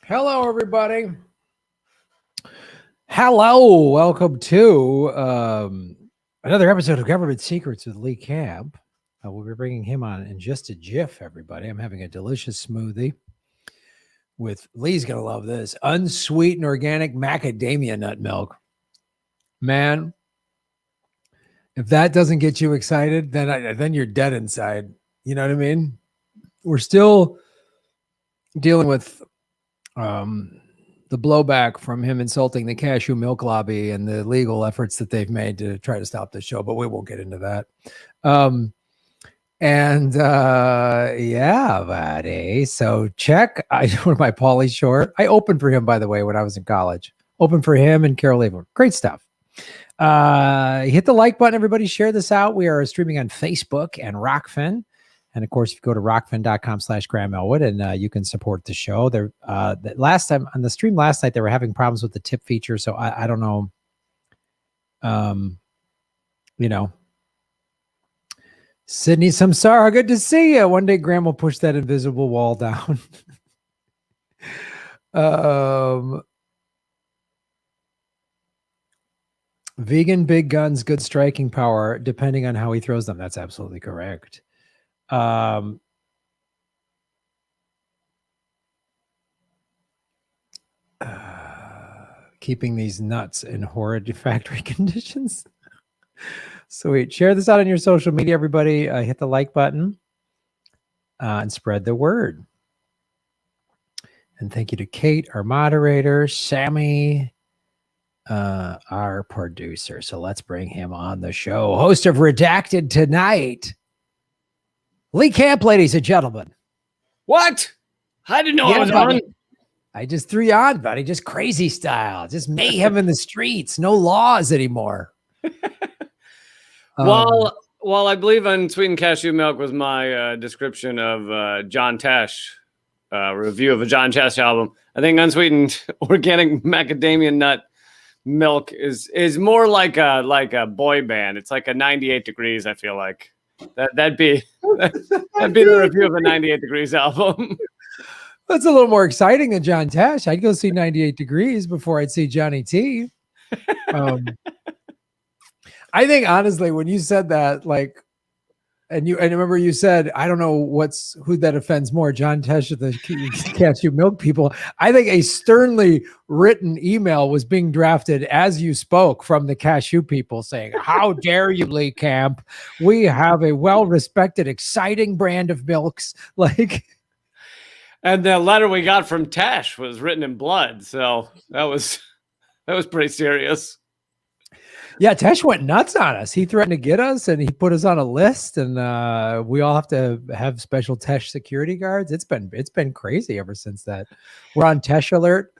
Hello, everybody. Hello. Welcome to another episode of Government Secrets with Lee Camp. We'll be bringing him on in just a jiff, everybody. I'm having a delicious smoothie with, Lee's going to love this, unsweetened organic macadamia nut milk. Man, if that doesn't get you excited, then you're dead inside. You know what I mean? We're still dealing with the blowback from him insulting the cashew milk lobby and the legal efforts that they've made to try to stop the show, but we won't get into that. Yeah, buddy. So check. I wore my Pauly short. I opened for him, by the way, when I was in college. Opened for him and Carol Elwood. Great stuff. Hit the like button, everybody. Share this out. We are streaming on Facebook and Rockfin. And of course, if you go to rockfin.com/Graham Elwood and you can support the show. There, last time on the stream last night, they were having problems with the tip feature. So I don't know. Sydney Samsara, good to see you. One day Graham will push that invisible wall down. Vegan big guns, good striking power, depending on how he throws them. That's absolutely correct. Keeping these nuts in horrid factory conditions. Sweet. Share this out on your social media, everybody. Hit the like button and spread the word. And thank you to Kate, our moderator, Samee, our producer. So let's bring him on the show. Host of Redacted Tonight, Lee Camp, ladies and gentlemen. What? I didn't know I was on. I just threw you on, buddy. Just crazy style. Just mayhem in the streets. No laws anymore. Well, I believe unsweetened cashew milk was my description of John Tesh, review of a John Tesh album. I think unsweetened organic macadamia nut milk is more like a boy band. It's like a 98 Degrees. I feel like that'd be the review of a 98 Degrees album. That's a little more exciting than John Tesh. I'd go see 98 Degrees before I'd see Johnny T. I think honestly, when you said that, like, and I remember you said, I don't know who that offends more, John Tesh or the cashew milk people. I think a sternly written email was being drafted as you spoke from the cashew people saying, how dare you, Lee Camp? We have a well-respected, exciting brand of milks. Like, and the letter we got from Tesh was written in blood. So that was pretty serious. Yeah, Tesh went nuts on us. He threatened to get us, and he put us on a list, and we all have to have special Tesh security guards. It's been crazy ever since that. We're on Tesh alert.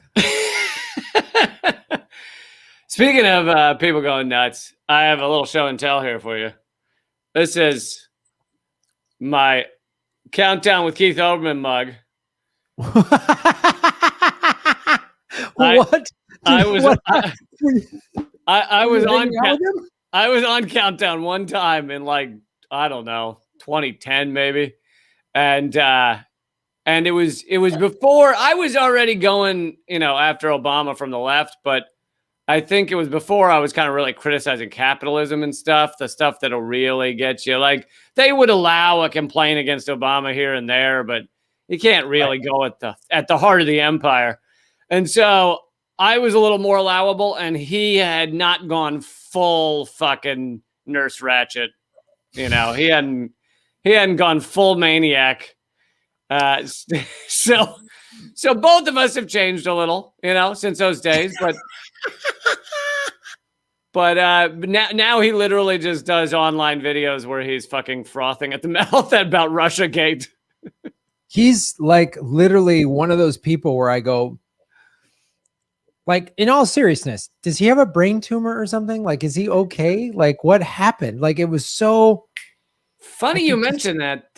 Speaking of people going nuts, I have a little show and tell here for you. This is my Countdown with Keith Olbermann mug. What? I was on Countdown one time in, like, I don't know, 2010 maybe, and it was before I was already going, after Obama from the left, but I think it was before I was kind of really criticizing capitalism and stuff, the stuff that'll really get you. Like, they would allow a complaint against Obama here and there, but you can't really go at the heart of the empire, and so I was a little more allowable, and he had not gone full fucking Nurse Ratched. He hadn't gone full maniac. So both of us have changed a little, since those days. But now he literally just does online videos where he's fucking frothing at the mouth about Russiagate. He's like literally one of those people where I go, like, in all seriousness, does he have a brain tumor or something? Like, is he okay? Like, what happened? Like, it was so funny you mentioned that.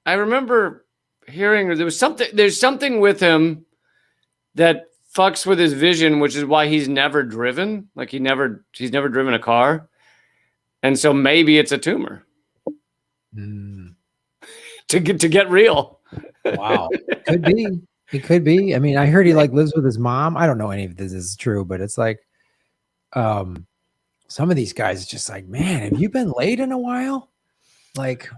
I remember hearing there's something with him that fucks with his vision, which is why he's never driven. Like, he's never driven a car. And so maybe it's a tumor. To get real. Wow. Could be. He could be. I mean, I heard he like lives with his mom. I don't know any of this is true, but it's like, some of these guys, it's just like, man, have you been late in a while? Like,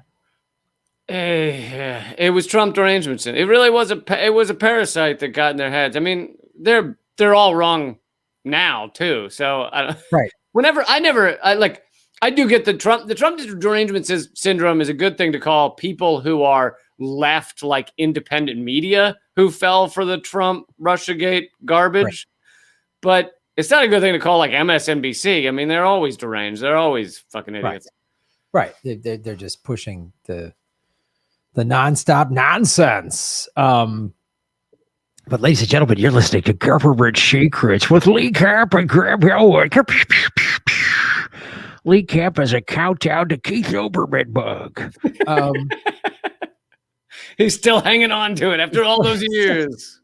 it was Trump derangements. It really was a parasite that got in their heads. I mean, they're all wrong now too. So right. I do get the Trump derangement syndrome is a good thing to call people who are left, like independent media, who fell for the Trump Russiagate garbage. Right. But it's not a good thing to call like MSNBC. I mean, they're always deranged. They're always fucking idiots. Right. They're just pushing the nonstop nonsense. But ladies and gentlemen, you're listening to Government Secrets with Lee Camp and Graham Elwood. Lee Camp has a countdown to Keith Olbermann bug. He's still hanging on to it after all those years.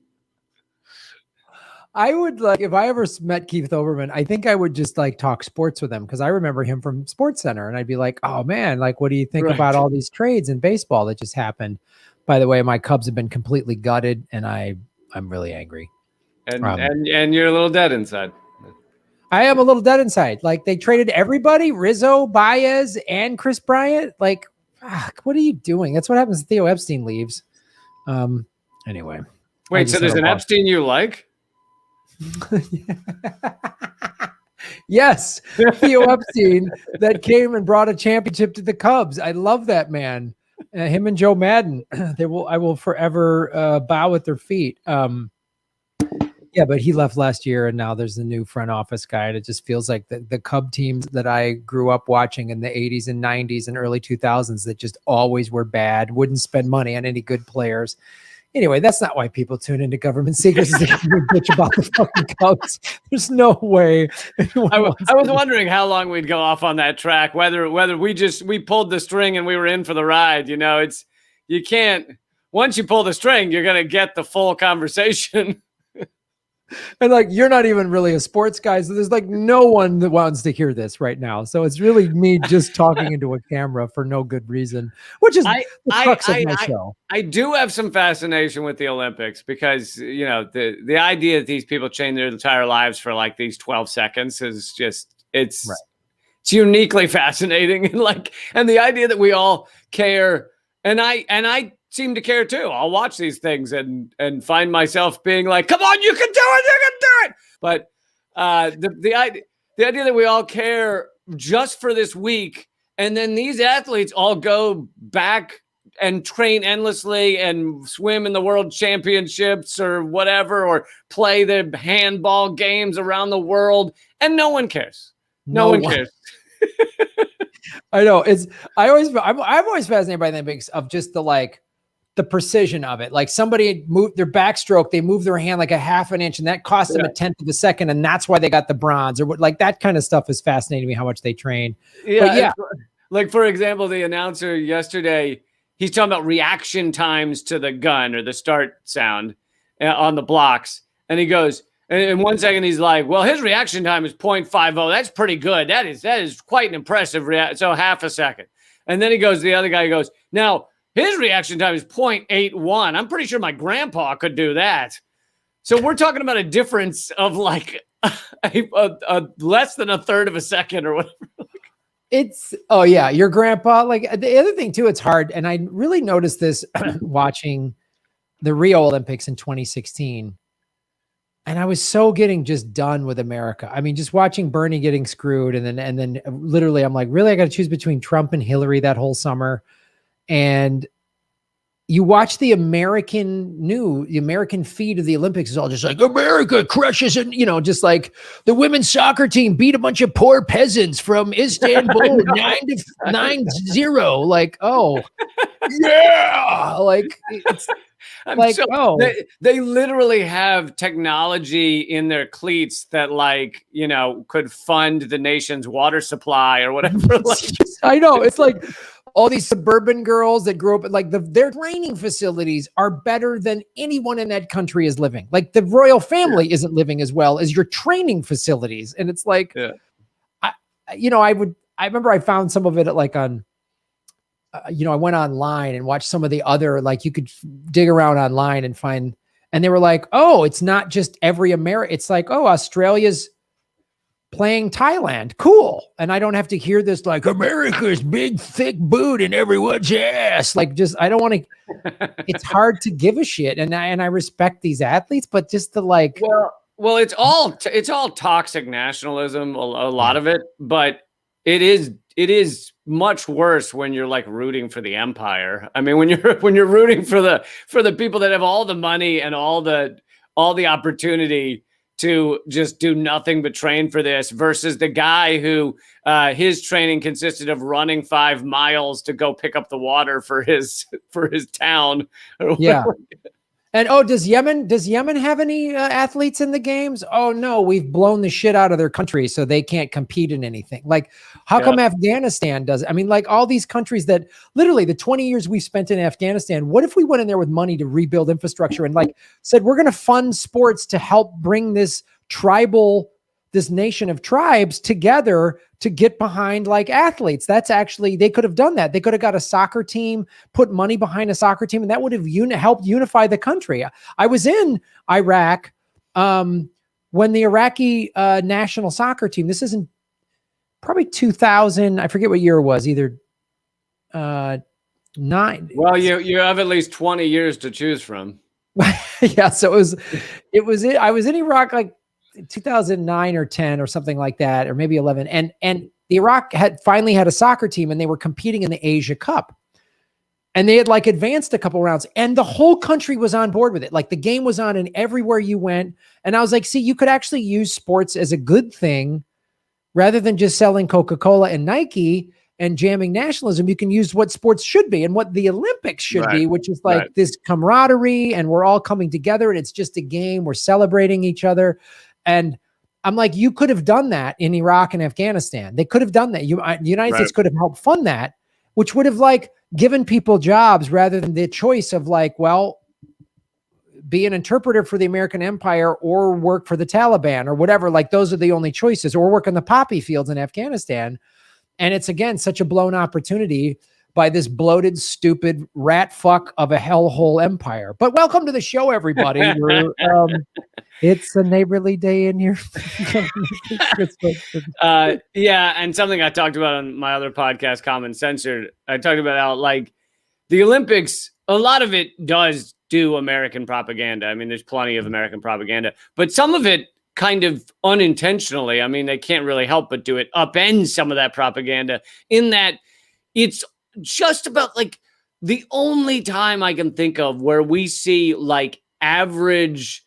I would like, if I ever met Keith Olbermann, I think I would just like talk sports with him because I remember him from Sports Center, and I'd be like, "Oh man, like, what do you think about all these trades in baseball that just happened?" By the way, my Cubs have been completely gutted, and I'm really angry. And you're a little dead inside. I am a little dead inside. Like, they traded everybody, Rizzo, Baez, and Chris Bryant. Like, what are you doing? That's what happens if Theo Epstein leaves. Anyway. Wait, so there's an Epstein you like? Yes, Theo Epstein that came and brought a championship to the Cubs. I love that man. Him and Joe Madden. I will forever bow at their feet. Yeah, but he left last year, and now there's the new front office guy, and it just feels like the Cub teams that I grew up watching in the 80s and 90s and early 2000s that just always were bad, wouldn't spend money on any good players. Anyway, that's not why people tune into Government Secrets. They bitch about the fucking Cubs. There's no way. I was wondering how long we'd go off on that track. Whether we pulled the string and we were in for the ride. You know, you can't. Once you pull the string, you're gonna get the full conversation. And like, you're not even really a sports guy, so there's like no one that wants to hear this right now. So it's really me just talking into a camera for no good reason, which is the crux of my show. I do have some fascination with the Olympics because, you know, the idea that these people change their entire lives for like these 12 seconds is just it's uniquely fascinating. And the idea that we all care, and I seem to care too. I'll watch these things and find myself being like, "Come on, you can do it, you can do it." But the idea that we all care just for this week, and then these athletes all go back and train endlessly and swim in the world championships or whatever, or play the handball games around the world, and no one cares. No one cares. I know. I'm always fascinated by the Olympics of just the precision of it. Like, somebody moved their backstroke, they moved their hand like a half an inch, and that cost them a tenth of a second, and that's why they got the bronze. Or what, like, that kind of stuff is fascinating to me, how much they train. Yeah. Like, for example, the announcer yesterday, he's talking about reaction times to the gun or the start sound on the blocks. And he goes, and in 1 second, he's like, well, his reaction time is 0.50. That's pretty good. That is quite an impressive reaction. So half a second. And then he goes, the other guy goes, now, his reaction time is 0.81. I'm pretty sure my grandpa could do that. So we're talking about a difference of like a less than a third of a second or whatever. Your grandpa. Like, the other thing too, it's hard. And I really noticed this watching the Rio Olympics in 2016. And I was so getting just done with America. I mean, just watching Bernie getting screwed. And then literally I'm like, really, I got to choose between Trump and Hillary that whole summer. And you watch the American feed of the Olympics is all just like, America crushes, and, you know, just like the women's soccer team beat a bunch of poor peasants from Istanbul 9-0. Like, oh yeah. Like, it's they literally have technology in their cleats that, like, you know, could fund the nation's water supply or whatever. Like, I know. It's like all these suburban girls that grew up at, like, their training facilities are better than anyone in that country is living. Like, the royal family isn't living as well as your training facilities. And it's like, I remember I found some of it on, I went online and watched some of the other, like, you could dig around online and find And they were like, oh, it's not just every American. It's like, oh, Australia's playing Thailand. Cool. And I don't have to hear this like America's big, thick boot in everyone's ass. Like, just, I don't want to, it's hard to give a shit. And I respect these athletes, but just the like. Well, it's all toxic nationalism, a lot of it, but it is much worse when you're like rooting for the empire. I mean, when you're rooting for the people that have all the money and all the opportunity to just do nothing but train for this, versus the guy who his training consisted of running 5 miles to go pick up the water for his town. Yeah. And does Yemen have any athletes in the games? Oh no, we've blown the shit out of their country, so they can't compete in anything. Like, how come Afghanistan does it? I mean, like all these countries that literally the 20 years we've spent in Afghanistan, what if we went in there with money to rebuild infrastructure and like said, we're going to fund sports to help bring this nation of tribes together to get behind like athletes? That's actually, they could have done that. They could have got a soccer team, put money behind a soccer team, and that would have helped unify the country. I was in Iraq when the Iraqi national soccer team, this isn't probably 2000, I forget what year it was, either 9. Well, you have at least 20 years to choose from. Yeah, so I was in Iraq like 2009 or 10 or something like that, or maybe 11. And the Iraq had finally had a soccer team and they were competing in the Asia Cup. And they had like advanced a couple rounds and the whole country was on board with it. Like the game was on and everywhere you went. And I was like, see, you could actually use sports as a good thing rather than just selling Coca-Cola and Nike and jamming nationalism. You can use what sports should be and what the Olympics should be, which is like this camaraderie and we're all coming together and it's just a game. We're celebrating each other. And I'm like, you could have done that in Iraq and Afghanistan. They could have done that. The United States could have helped fund that, which would have like given people jobs rather than the choice of like, well, be an interpreter for the American empire or work for the Taliban or whatever. Like those are the only choices, or work in the poppy fields in Afghanistan. And it's again, such a blown opportunity by this bloated, stupid rat fuck of a hellhole empire. But welcome to the show, everybody. It's a neighborly day in here. Yeah, and something I talked about on my other podcast, Common Censored, I talked about how like the Olympics, a lot of it does do American propaganda. I mean, there's plenty of American propaganda, but some of it kind of unintentionally, I mean, they can't really help but do it, upend some of that propaganda in that it's just about like the only time I can think of where we see like average,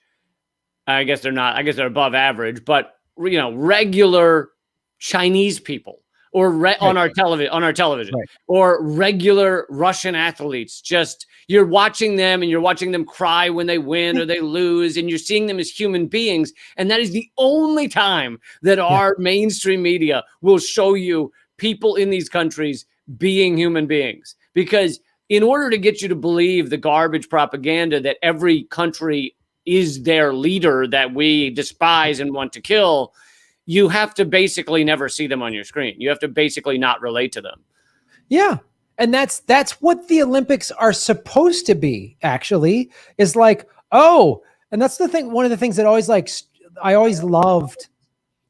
I guess they're above average, but you know, regular Chinese people or on our television or regular Russian athletes. Just you're watching them and you're watching them cry when they win or they lose, and you're seeing them as human beings. And that is the only time that our mainstream media will show you people in these countries being human beings. Because in order to get you to believe the garbage propaganda that every country is their leader that we despise and want to kill, you have to basically never see them on your screen. You have to basically not relate to them. Yeah. And that's what the Olympics are supposed to be, actually, is like, oh, and that's the thing. One of the things that I always loved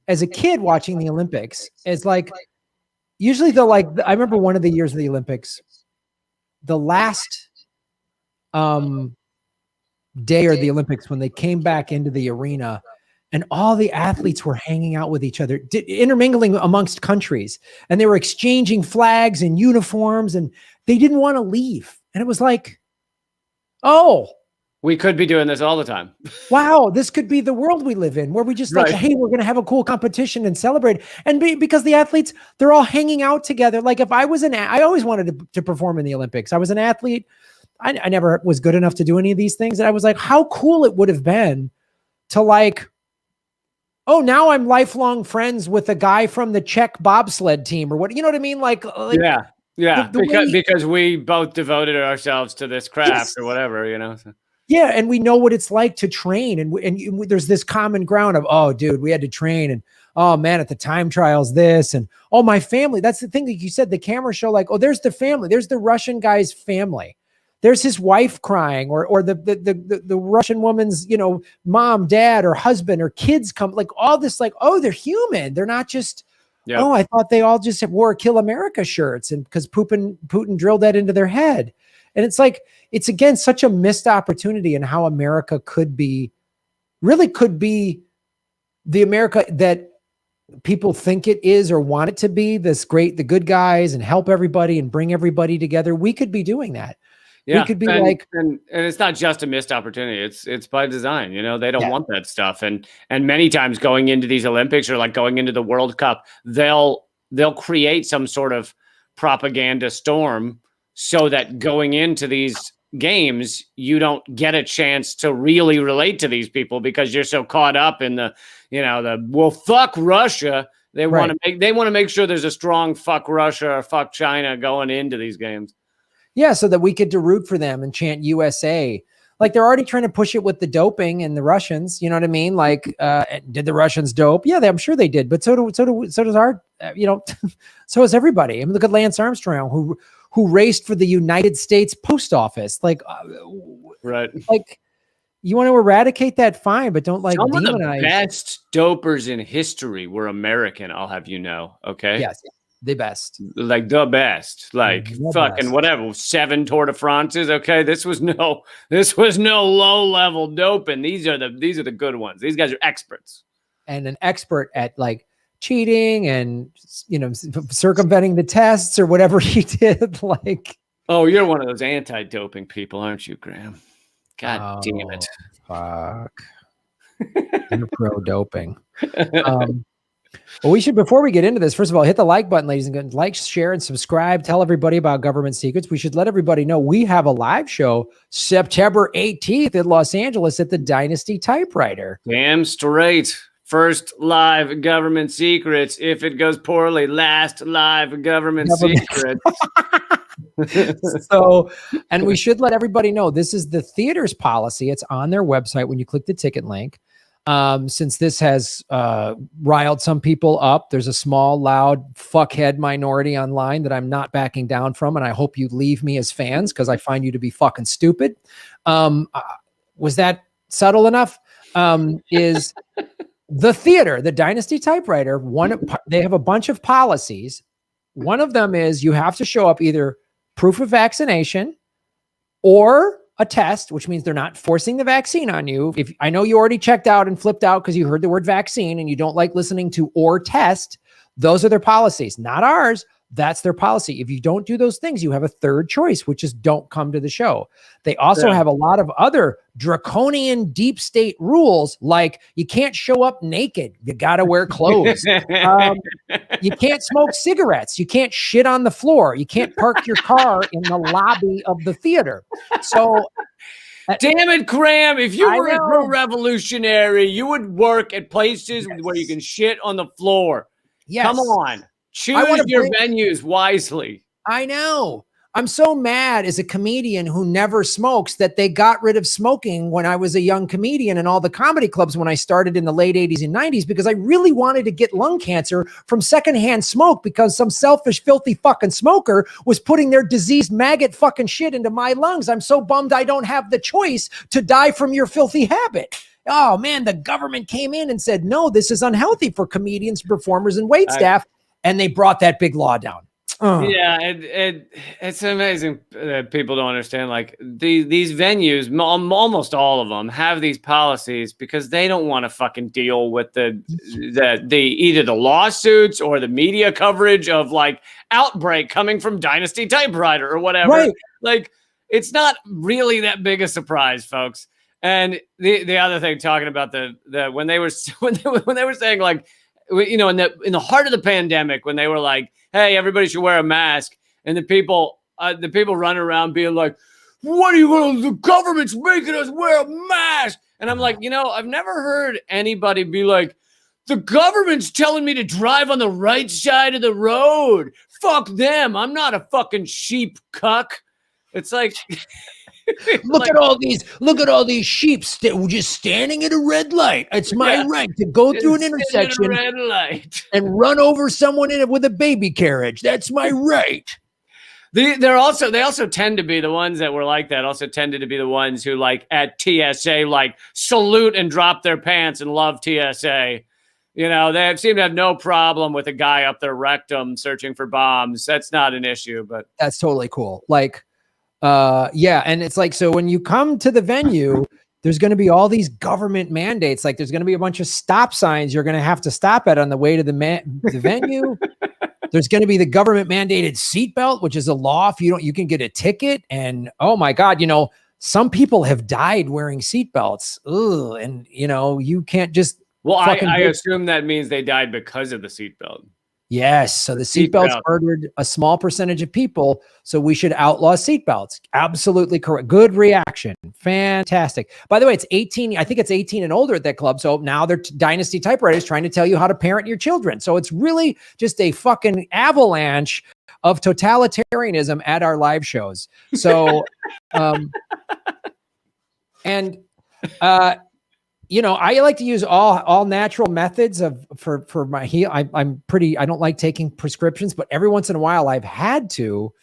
as a kid watching the Olympics is like, usually I remember one of the years of the Olympics, the last day of the Olympics, when they came back into the arena and all the athletes were hanging out with each other, intermingling amongst countries, and they were exchanging flags and uniforms, and they didn't want to leave. And it was like, oh, we could be doing this all the time. Wow, this could be the world we live in, where we just like, hey, we're going to have a cool competition and celebrate. And because the athletes, they're all hanging out together. Like if I was I always wanted to perform in the Olympics. I was an athlete. I never was good enough to do any of these things. And I was like, how cool it would have been to like, oh, now I'm lifelong friends with a guy from the Czech bobsled team or what, you know what I mean? Like yeah, because we both devoted ourselves to this craft or whatever, you know? So. Yeah. And we know what it's like to train. And there's this common ground of, oh, dude, we had to train. And oh man, at the time trials, this, and oh, my family. That's the thing that you said, the camera show, like, oh, there's the family. There's the Russian guy's family there's his wife crying, or the Russian woman's, mom, dad, or husband, or kids come, like all this, like, oh, they're human. They're not just, oh, I thought they all just wore Kill America shirts, and because Putin drilled that into their head. And it's like, it's again, such a missed opportunity in how America could be the America that people think it is or want it to be, this great, the good guys, and help everybody and bring everybody together. We could be doing that. Yeah, we could be and it's not just a missed opportunity. It's by design. They don't want that stuff. And many times going into these Olympics, or like going into the World Cup, they'll create some sort of propaganda storm so that going into these games, you don't get a chance to really relate to these people because you're so caught up in the well, fuck Russia. They want to make sure there's a strong fuck Russia or fuck China going into these games. Yeah, so that we get to root for them and chant USA. Like, they're already trying to push it with the doping and the Russians. You know what I mean? Like, did the Russians dope? Yeah, I'm sure they did. But so does our, so is everybody. I mean, look at Lance Armstrong, who raced for the United States Post Office. Like, right. Like, you want to eradicate that, fine, but don't like some demonize. of the best dopers in history were American. I'll have you know. Okay. Yes. The best. Like the best. Like the fucking best. Whatever. 7 Tour de France's. Okay. This was no low level doping. These are the good ones. These guys are experts. And an expert at like cheating and circumventing the tests or whatever he did. Like, oh, you're one of those anti-doping people, aren't you, Graham? God damn it. Fuck. You're pro doping. Well, we should, before we get into this, first of all, hit the like button, ladies and gentlemen. Like, share, and subscribe. Tell everybody about Government Secrets. We should let everybody know we have a live show September 18th in Los Angeles at the Dynasty Typewriter. Damn straight. First live Government Secrets. If it goes poorly, last live Government Secrets. So, and we should let everybody know this is the theater's policy. It's on their website when you click the ticket link. Since this has riled some people up, there's a small, loud fuckhead minority online that I'm not backing down from, and I hope you leave me as fans because I find you to be fucking stupid. Was that subtle enough? Is the theater, the Dynasty Typewriter, they have a bunch of policies. One of them is you have to show up either proof of vaccination or a test, which means they're not forcing the vaccine on you. If I know you already checked out and flipped out because you heard the word vaccine and you don't like listening to or test, those are their policies, not ours. That's their policy. If you don't do those things, you have a third choice, which is don't come to the show. They also have a lot of other draconian deep state rules, like you can't show up naked. You got to wear clothes. You can't smoke cigarettes. You can't shit on the floor. You can't park your car in the lobby of the theater. So, damn it, Graham. If you were a true revolutionary, you would work at places where you can shit on the floor. Yes. Come on. Choose your venues wisely. I know. I'm so mad as a comedian who never smokes that they got rid of smoking when I was a young comedian in all the comedy clubs when I started in the late 80s and 90s, because I really wanted to get lung cancer from secondhand smoke because some selfish, filthy fucking smoker was putting their diseased maggot fucking shit into my lungs. I'm so bummed I don't have the choice to die from your filthy habit. Oh man, the government came in and said, no, this is unhealthy for comedians, performers, and wait staff. And they brought that big law down. Yeah, it's amazing that people don't understand. Like these venues, almost all of them have these policies because they don't want to fucking deal with the either the lawsuits or the media coverage of like outbreak coming from Dynasty Typewriter or whatever. Right. Like it's not really that big a surprise, folks. And the other thing, talking about the when they were saying like, in the heart of the pandemic, when they were like, hey, everybody should wear a mask. And the people running around being like, what are you going to do? The government's making us wear a mask. And I'm like, I've never heard anybody be like, the government's telling me to drive on the right side of the road. Fuck them. I'm not a fucking sheep cuck. It's like... Look at all these sheep just standing at a red light. It's my right to go through an intersection red light and run over someone in it with a baby carriage. That's my right. They also tend to be the ones that were like that. Also tended to be the ones who like at TSA like salute and drop their pants and love TSA. You know, they seem to have no problem with a guy up their rectum searching for bombs. That's not an issue, but that's totally cool. Like, yeah, and it's like, so when you come to the venue, there's going to be all these government mandates. Like, there's going to be a bunch of stop signs you're going to have to stop at on the way to the venue. There's going to be the government mandated seatbelt, which is a law. If you don't, you can get a ticket. And oh my God, you know, some people have died wearing seatbelts. Ugh, and you know, you can't just. Well, I assume that means they died because of the seatbelt. Yes. So the seatbelts murdered a small percentage of people. So we should outlaw seatbelts. Absolutely correct. Good reaction. Fantastic. By the way, it's 18. I think it's 18 and older at that club. So now they're Dynasty Typewriters trying to tell you how to parent your children. So it's really just a fucking avalanche of totalitarianism at our live shows. So, you know, I like to use all natural methods for my heal. I don't like taking prescriptions, but every once in a while I've had to,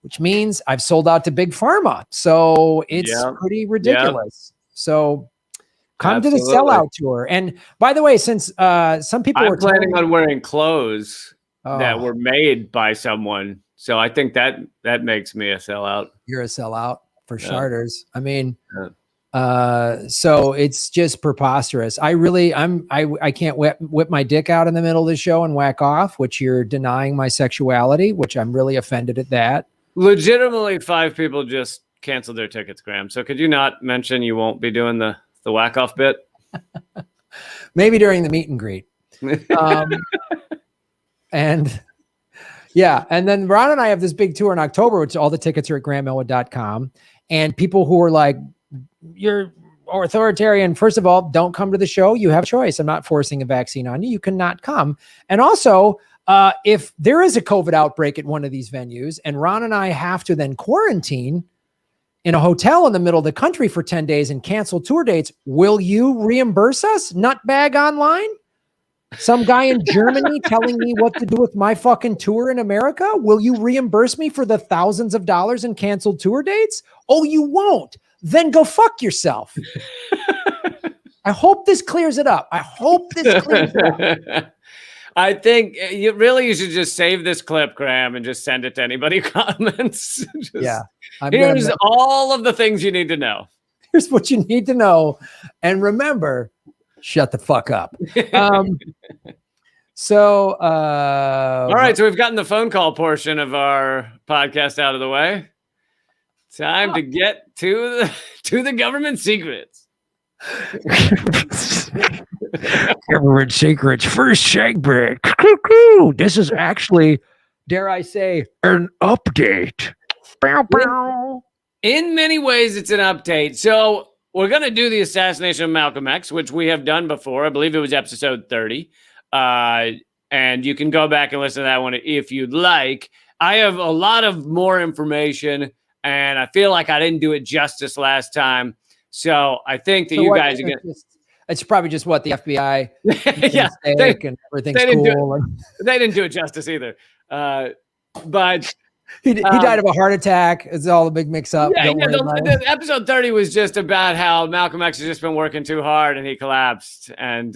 which means I've sold out to Big Pharma. So it's pretty ridiculous. So come to the sellout tour. And by the way, since some people were planning on wearing clothes that were made by someone. So I think that makes me a sellout. You're a sellout for starters. I mean, so it's just preposterous. I can't whip my dick out in the middle of the show and whack off, which you're denying my sexuality, which I'm really offended at that. Legitimately, 5 people just canceled their tickets, Graham. So could you not mention you won't be doing the whack off bit? Maybe during the meet and greet. And yeah. And then Ron and I have this big tour in October, which all the tickets are at GrahamElwood.com. And people who are like, you're authoritarian. First of all, don't come to the show. You have a choice. I'm not forcing a vaccine on you. You cannot come. And also, if there is a COVID outbreak at one of these venues and Ron and I have to then quarantine in a hotel in the middle of the country for 10 days and cancel tour dates, will you reimburse us? Nutbag Online? Some guy in Germany telling me what to do with my fucking tour in America? Will you reimburse me for the thousands of dollars in canceled tour dates? Oh, you won't. Then go fuck yourself. I hope this clears it up. I think you should just save this clip, Graham, and just send it to anybody who comments. Here's all of the things you need to know. Here's what you need to know. And remember, shut the fuck up. All right. So we've gotten the phone call portion of our podcast out of the way. Time to get to the government secrets. Government secrets. First segment. This is actually, dare I say, an update. In many ways, it's an update. So we're going to do the assassination of Malcolm X, which we have done before. I believe it was episode 30. And you can go back and listen to that one if you'd like. I have a lot of more information. And I feel like I didn't do it justice last time. So I think that you guys are going to... It's probably just what the FBI... yeah. And everything's cool. They didn't do it justice either. But... He died of a heart attack. It's all a big mix-up. The episode 30 was just about how Malcolm X has just been working too hard and he collapsed. And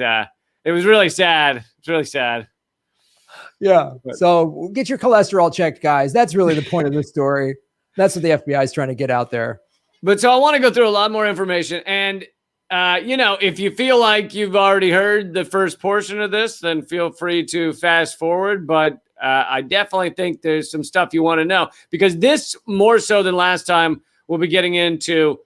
it was really sad. It's really sad. Yeah. So get your cholesterol checked, guys. That's really the point of this story. That's what the FBI is trying to get out there. But so I want to go through a lot more information. And, if you feel like you've already heard the first portion of this, then feel free to fast forward. But I definitely think there's some stuff you want to know, because this, more so than last time, we'll be getting into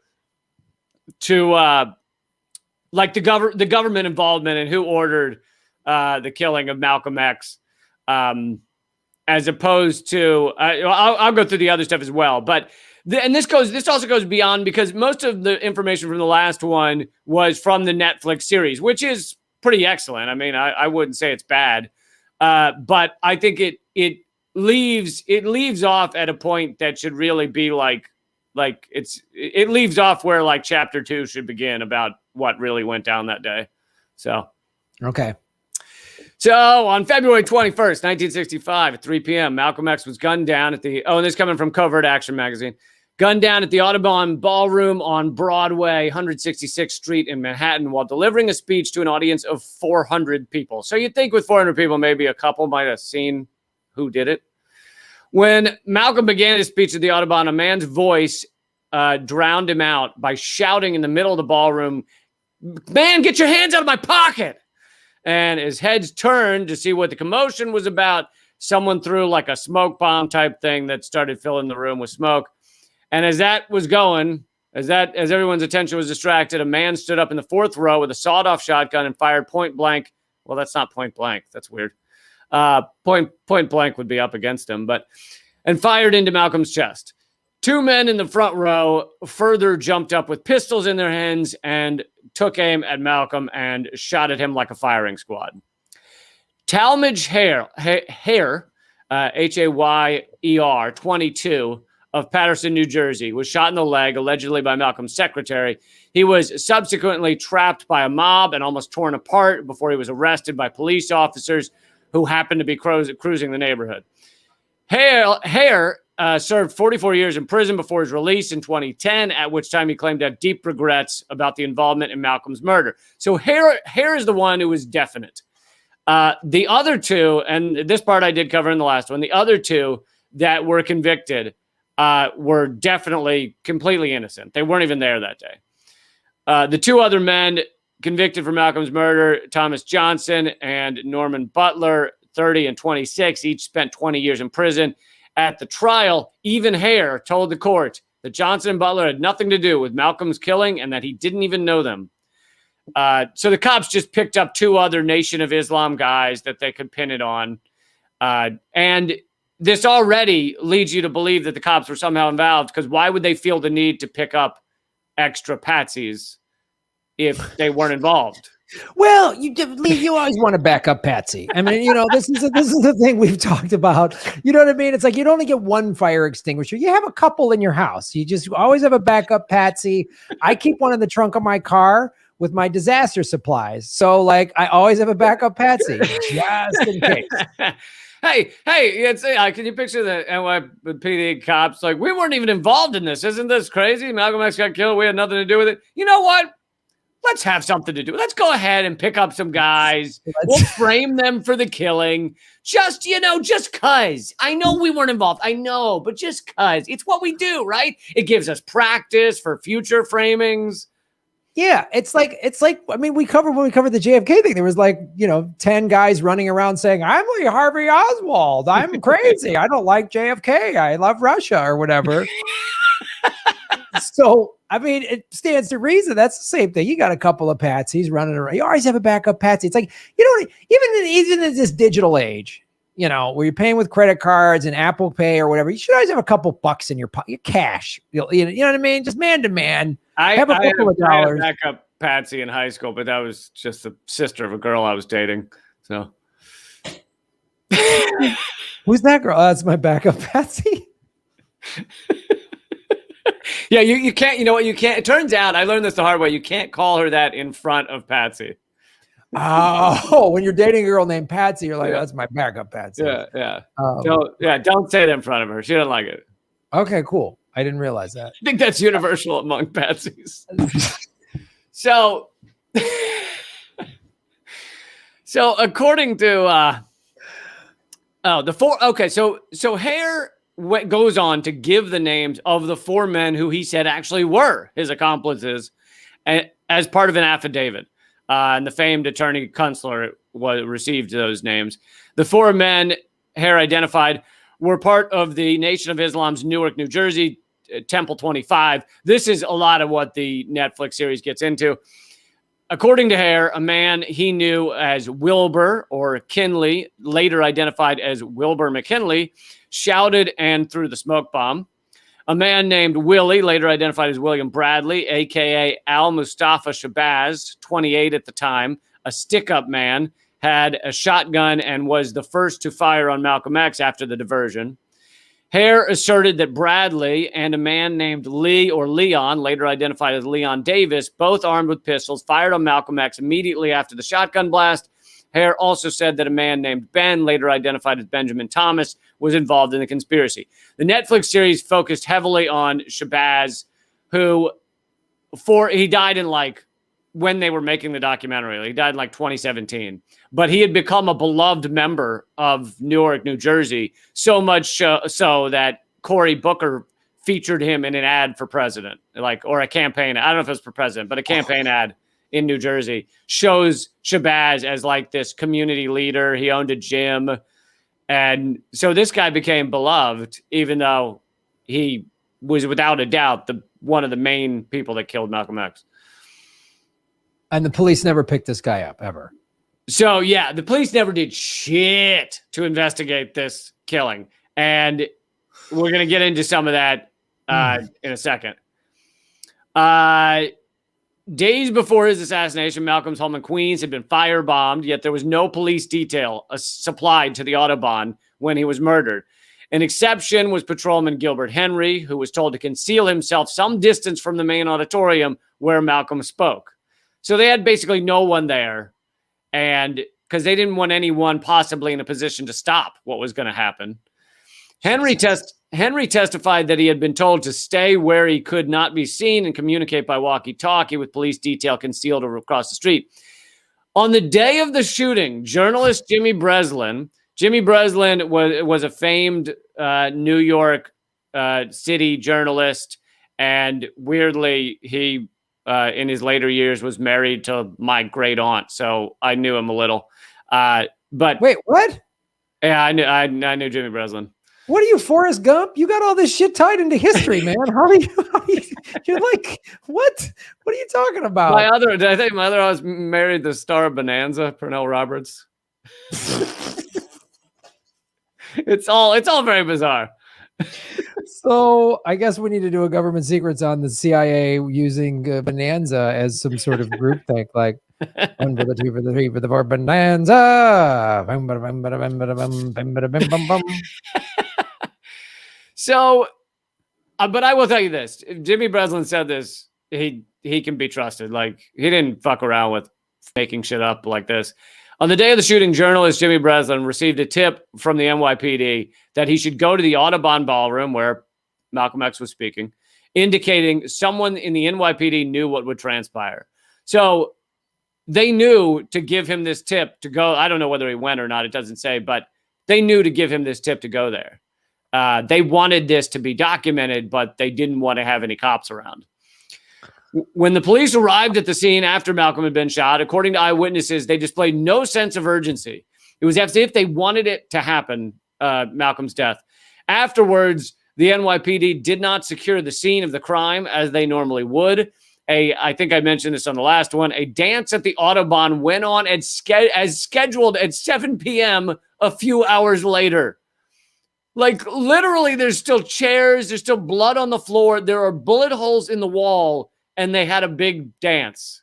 like the government involvement and who ordered the killing of Malcolm X. As opposed to, I'll go through the other stuff as well. But this also goes beyond, because most of the information from the last one was from the Netflix series, which is pretty excellent. I mean, I wouldn't say it's bad, but I think it leaves off at a point that should really be it leaves off where like chapter 2 should begin, about what really went down that day. So, okay. So on February 21st, 1965, at 3 p.m., Malcolm X was gunned down at the, and this is coming from Covert Action magazine, gunned down at the Audubon Ballroom on Broadway, 166th Street in Manhattan, while delivering a speech to an audience of 400 people. So you'd think with 400 people, maybe a couple might have seen who did it. When Malcolm began his speech at the Audubon, a man's voice drowned him out by shouting in the middle of the ballroom, "Man, get your hands out of my pocket!" And his heads turned to see what the commotion was about. Someone threw like a smoke bomb type thing that started filling the room with smoke. And as that was going, as everyone's attention was distracted, a man stood up in the fourth row with a sawed-off shotgun and fired point blank. Well, that's not point blank. That's weird. Point blank would be up against him, and fired into Malcolm's chest. Two men in the front row further jumped up with pistols in their hands and took aim at Malcolm and shot at him like a firing squad. Talmadge Hare, Hayer, 22, of Paterson, New Jersey, was shot in the leg, allegedly by Malcolm's secretary. He was subsequently trapped by a mob and almost torn apart before he was arrested by police officers who happened to be cruising the neighborhood. Hare served 44 years in prison before his release in 2010, at which time he claimed to have deep regrets about the involvement in Malcolm's murder. So Hare is the one who was definite. The other two, and this part I did cover in the last one, the other two that were convicted were definitely completely innocent. They weren't even there that day. The two other men convicted for Malcolm's murder, Thomas Johnson and Norman Butler, 30 and 26, each spent 20 years in prison. At the trial, even Hare told the court that Johnson and Butler had nothing to do with Malcolm's killing and that he didn't even know them. So the cops just picked up two other Nation of Islam guys that they could pin it on. And this already leads you to believe that the cops were somehow involved, because why would they feel the need to pick up extra patsies if they weren't involved? Well, you always want to back up Patsy. I mean, this is the thing we've talked about. You know what I mean? It's like you'd only get one fire extinguisher. You have a couple in your house. You just always have a backup Patsy. I keep one in the trunk of my car with my disaster supplies. So, like, I always have a backup Patsy just in case. Hey, can you picture the NYPD cops? Like, we weren't even involved in this. Isn't this crazy? Malcolm X got killed. We had nothing to do with it. You know what? Let's have something to do. Let's go ahead and pick up some guys. We'll frame them for the killing. Just cause. I know we weren't involved. I know, but just cause. It's what we do, right? It gives us practice for future framings. Yeah, it's like I mean, when we covered the JFK thing, there was 10 guys running around saying, "I'm Lee Harvey Oswald. I'm crazy. I don't like JFK. I love Russia," or whatever. So, I mean, it stands to reason that's the same thing. You got a couple of patsies running around. You always have a backup patsy. It's like, even in this digital age, where you're paying with credit cards and Apple Pay or whatever, you should always have a couple bucks in your pocket, your cash. You know what I mean? Just man to man. I have a couple of dollars. I had a backup patsy in high school, but that was just the sister of a girl I was dating. So, who's that girl? Oh, that's my backup patsy. Yeah, you can't. You know what? You can't. It turns out I learned this the hard way. You can't call her that in front of Patsy. Oh, when you're dating a girl named Patsy, you're like, "That's my backup Patsy." Yeah. Don't say it in front of her. She doesn't like it. Okay, cool. I didn't realize that. I think that's universal among Patsies. So according to So Hare goes on to give the names of the four men who he said actually were his accomplices, as part of an affidavit. And the famed attorney Kunstler received those names. The four men Hare identified were part of the Nation of Islam's Newark, New Jersey, Temple 25. This is a lot of what the Netflix series gets into. According to Hare, a man he knew as Wilbur or Kinley, later identified as Wilbur McKinley, shouted and threw the smoke bomb. A man named Willie, later identified as William Bradley, a.k.a. Al Mustafa Shabazz, 28 at the time, a stick-up man, had a shotgun and was the first to fire on Malcolm X after the diversion. Hare asserted that Bradley and a man named Lee or Leon, later identified as Leon Davis, both armed with pistols, fired on Malcolm X immediately after the shotgun blast. Hare also said that a man named Ben, later identified as Benjamin Thomas, was involved in the conspiracy. The Netflix series focused heavily on Shabazz, who he died in when they were making the documentary. He died in 2017. But he had become a beloved member of Newark, New Jersey, so much so that Cory Booker featured him in an ad for president, or a campaign. I don't know if it was for president, but a campaign ad in New Jersey shows Shabazz as this community leader. He owned a gym. And so this guy became beloved, even though he was without a doubt one of the main people that killed Malcolm X. And the police never picked this guy up, ever. So, yeah, the police never did shit to investigate this killing. And we're going to get into some of that in a second. Days before his assassination, Malcolm's home in Queens had been firebombed, yet there was no police detail supplied to the Autobahn when he was murdered. An exception was Patrolman Gilbert Henry, who was told to conceal himself some distance from the main auditorium where Malcolm spoke. So they had basically no one there, and because they didn't want anyone possibly in a position to stop what was going to happen. Henry testified that he had been told to stay where he could not be seen and communicate by walkie-talkie with police detail concealed across the street. On the day of the shooting, journalist Jimmy Breslin was a famed New York City journalist, and weirdly, he in his later years was married to my great aunt, so I knew him a little. But wait, what? Yeah, I knew Jimmy Breslin. What are you, Forrest Gump? You got all this shit tied into history, man. How are you you're like, what? What are you talking about? I think my other house married the star of Bonanza, Pernell Roberts. It's all very bizarre. So I guess we need to do a government secrets on the CIA using Bonanza as some sort of group thing, like 1 for the 2 for the 3 for the 4 Bonanza. So, but I will tell you this: if Jimmy Breslin said this, he can be trusted. He didn't fuck around with making shit up like this. On the day of the shooting, journalist Jimmy Breslin received a tip from the NYPD that he should go to the Audubon Ballroom where Malcolm X was speaking, indicating someone in the NYPD knew what would transpire. So they knew to give him this tip to go. I don't know whether he went or not. It doesn't say, but they knew to give him this tip to go there. They wanted this to be documented, but they didn't want to have any cops around. When the police arrived at the scene after Malcolm had been shot, according to eyewitnesses, they displayed no sense of urgency. It was as if they wanted it to happen, Malcolm's death. Afterwards, the NYPD did not secure the scene of the crime as they normally would. I think I mentioned this on the last one. A dance at the Audubon went on as scheduled at 7 p.m. a few hours later. Literally, there's still chairs. There's still blood on the floor. There are bullet holes in the wall. And they had a big dance.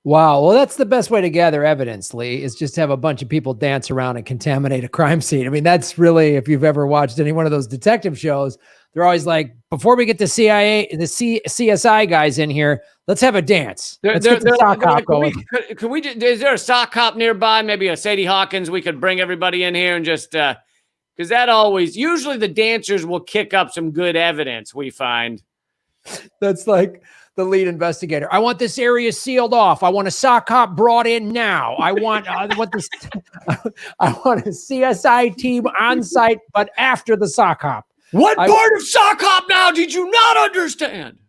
Wow. Well, that's the best way to gather evidence, Lee, is just have a bunch of people dance around and contaminate a crime scene. I mean, that's really, if you've ever watched any one of those detective shows, they're always like, before we get the CSI guys in here, let's have a dance. Let's get the sock hop going. Is there a sock hop nearby? Maybe a Sadie Hawkins? We could bring everybody in here and just, because usually the dancers will kick up some good evidence, we find. That's like the lead investigator. I want this area sealed off. I want a sock hop brought in now. I want this. I want a CSI team on site, but after the sock hop. What part of sock hop now did you not understand?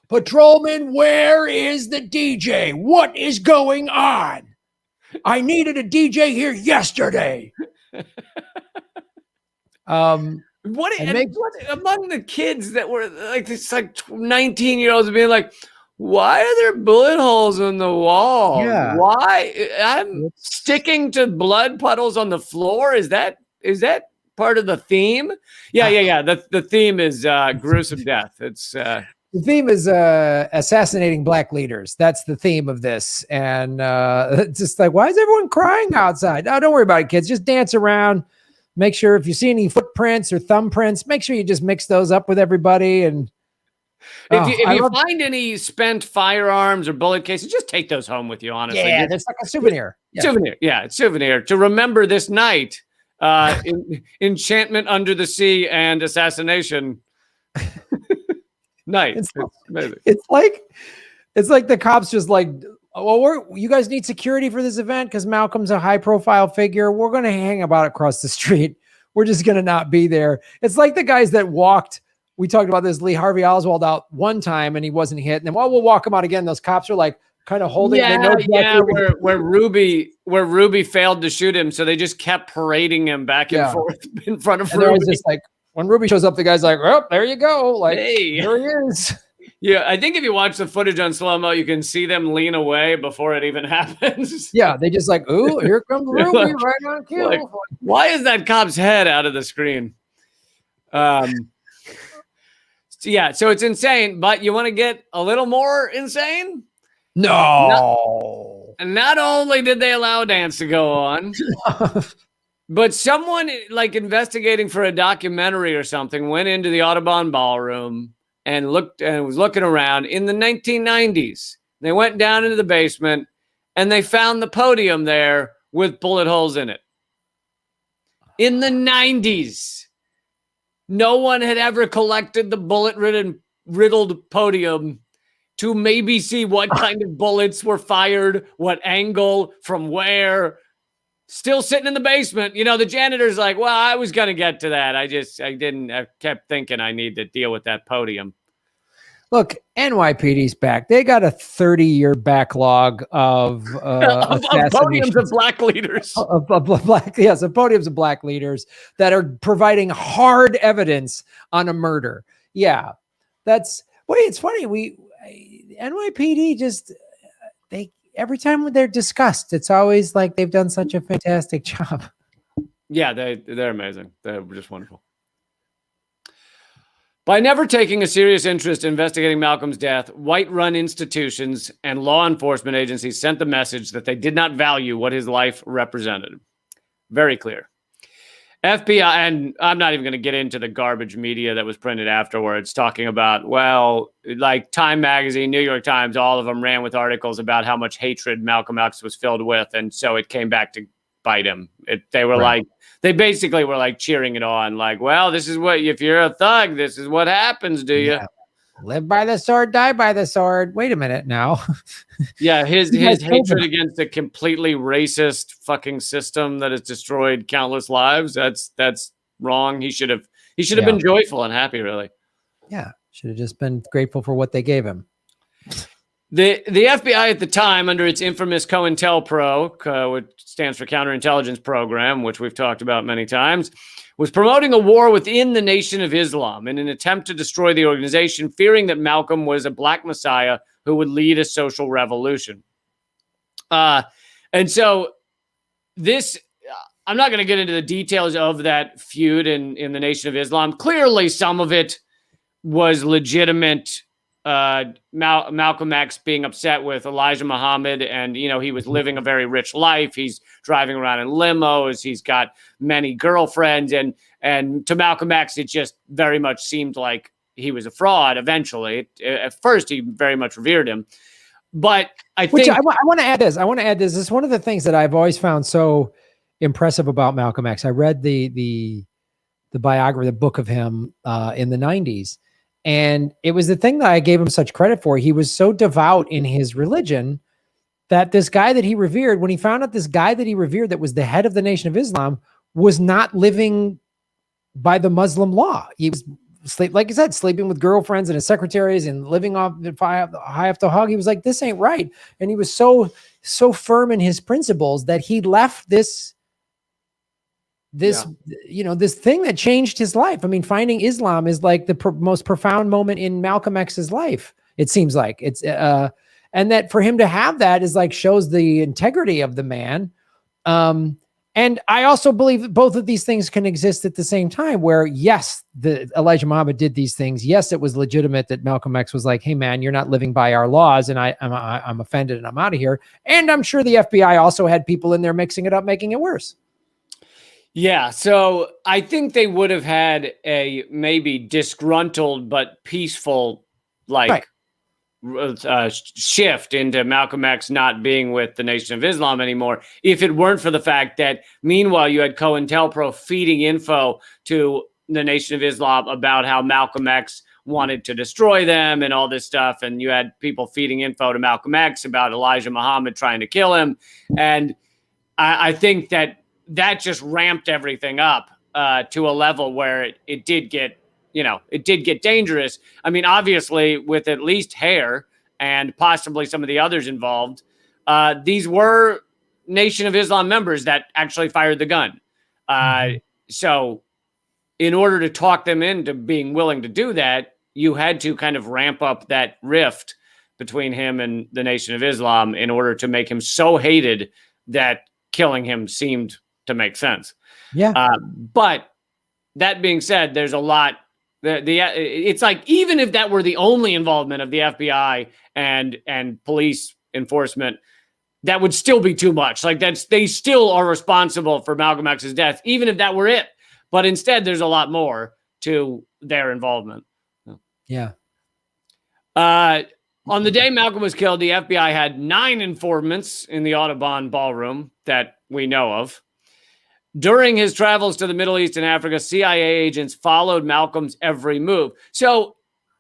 Patrolman, where is the DJ? What is going on? I needed a DJ here yesterday. What among the kids that were it's 19-year-olds being like, why are there bullet holes in the wall? Yeah. Why? I'm sticking to blood puddles on the floor. Is that part of the theme? Yeah. The theme is gruesome death. It's the theme is assassinating black leaders. That's the theme of this. And it's just like, why is everyone crying outside? No, don't worry about it, kids. Just dance around. Make sure if you see any footprints or thumbprints, make sure you just mix those up with everybody and If you find any spent firearms or bullet cases, just take those home with you, honestly. Yeah, it's like a souvenir. Souvenir. Yeah, it's souvenir to remember this night. Enchantment Under the Sea and Assassination Night. It's like the cops just like, well, you guys need security for this event because Malcolm's a high profile figure. We're going to hang about across the street. We're just going to not be there. It's like the guys that walked. We talked about this Lee Harvey Oswald out one time and he wasn't hit. And then, well, we'll walk him out again. Those cops are like kind of holding. Where Ruby failed to shoot him. So they just kept parading him back and forth in front of Ruby. Just like when Ruby shows up, the guy's like, well, there you go. Like, hey. Here he is. Yeah, I think if you watch the footage on slow-mo, you can see them lean away before it even happens. Yeah, they just like, ooh, here comes Ruby right on cue. Like, why is that cop's head out of the screen? Yeah, so it's insane, but you want to get a little more insane? No. And not only did they allow a dance to go on, but someone like investigating for a documentary or something went into the Audubon Ballroom and was looking around in the 1990s. They went down into the basement and they found the podium there with bullet holes in it. In the 90s. No one had ever collected the bullet-riddled podium to maybe see what kind of bullets were fired, what angle, from where. Still sitting in the basement. You know, the janitor's like, well, I was going to get to that. I kept thinking I need to deal with that podium. Look, NYPD's back. They got a 30-year backlog of podiums of black leaders. Of podiums of black leaders that are providing hard evidence on a murder. Yeah, it's funny. NYPD just every time they're discussed, it's always like they've done such a fantastic job. Yeah, they're amazing. They're just wonderful. By never taking a serious interest in investigating Malcolm's death, white-run institutions and law enforcement agencies sent the message that they did not value what his life represented. Very clear. FBI, and I'm not even going to get into the garbage media that was printed afterwards, talking about, well, like Time Magazine, New York Times, all of them ran with articles about how much hatred Malcolm X was filled with, and so it came back to bite him. They basically were like cheering it on, like, well, this is what, if you're a thug, this is what happens to you. Live by the sword, die by the sword. Wait a minute now. Yeah, his hatred against a completely racist fucking system that has destroyed countless lives. That's wrong. He should have been joyful and happy, really. Yeah, should have just been grateful for what they gave him. The FBI at the time, under its infamous COINTELPRO, which stands for Counterintelligence Program, which we've talked about many times, was promoting a war within the Nation of Islam in an attempt to destroy the organization, fearing that Malcolm was a black messiah who would lead a social revolution. And so this, I'm not going to get into the details of that feud in the Nation of Islam. Clearly, some of it was legitimate. Malcolm X being upset with Elijah Muhammad, and he was living a very rich life. He's driving around in limos. He's got many girlfriends, and to Malcolm X, it just very much seemed like he was a fraud. Eventually, at first, he very much revered him, but I want to add this. This is one of the things that I've always found so impressive about Malcolm X. I read the biography, the book of him in the 90s. And it was the thing that I gave him such credit for. He was so devout in his religion that this guy that he revered, when he found out this guy that he revered that was the head of the Nation of Islam was not living by the Muslim law. He was, like I said, sleeping with girlfriends and his secretaries and living off high off the hog. He was like, this ain't right. And he was so firm in his principles that he left this thing that changed his life. I mean, finding Islam is like the most profound moment in Malcolm X's life. It seems like it's, and that for him to have that is like, shows the integrity of the man. And I also believe that both of these things can exist at the same time, where yes, the Elijah Muhammad did these things. Yes, it was legitimate that Malcolm X was like, hey man, you're not living by our laws. And I'm offended and I'm out of here. And I'm sure the FBI also had people in there mixing it up, making it worse. Yeah, so I think they would have had a maybe disgruntled but peaceful shift into Malcolm X not being with the Nation of Islam anymore, if it weren't for the fact that meanwhile you had COINTELPRO feeding info to the Nation of Islam about how Malcolm X wanted to destroy them and all this stuff. And you had people feeding info to Malcolm X about Elijah Muhammad trying to kill him. And I think that just ramped everything up to a level where it did get dangerous. I mean, obviously, with at least Hare and possibly some of the others involved, these were Nation of Islam members that actually fired the gun. So in order to talk them into being willing to do that, you had to kind of ramp up that rift between him and the Nation of Islam in order to make him so hated that killing him seemed to make sense. Yeah. But that being said, there's a lot. It's like, even if that were the only involvement of the FBI and police enforcement, that would still be too much. Like, they still are responsible for Malcolm X's death, even if that were it. But instead, there's a lot more to their involvement. Yeah. On the day Malcolm was killed, the FBI had 9 informants in the Audubon ballroom that we know of. During his travels to the Middle East and Africa, CIA agents followed Malcolm's every move. So,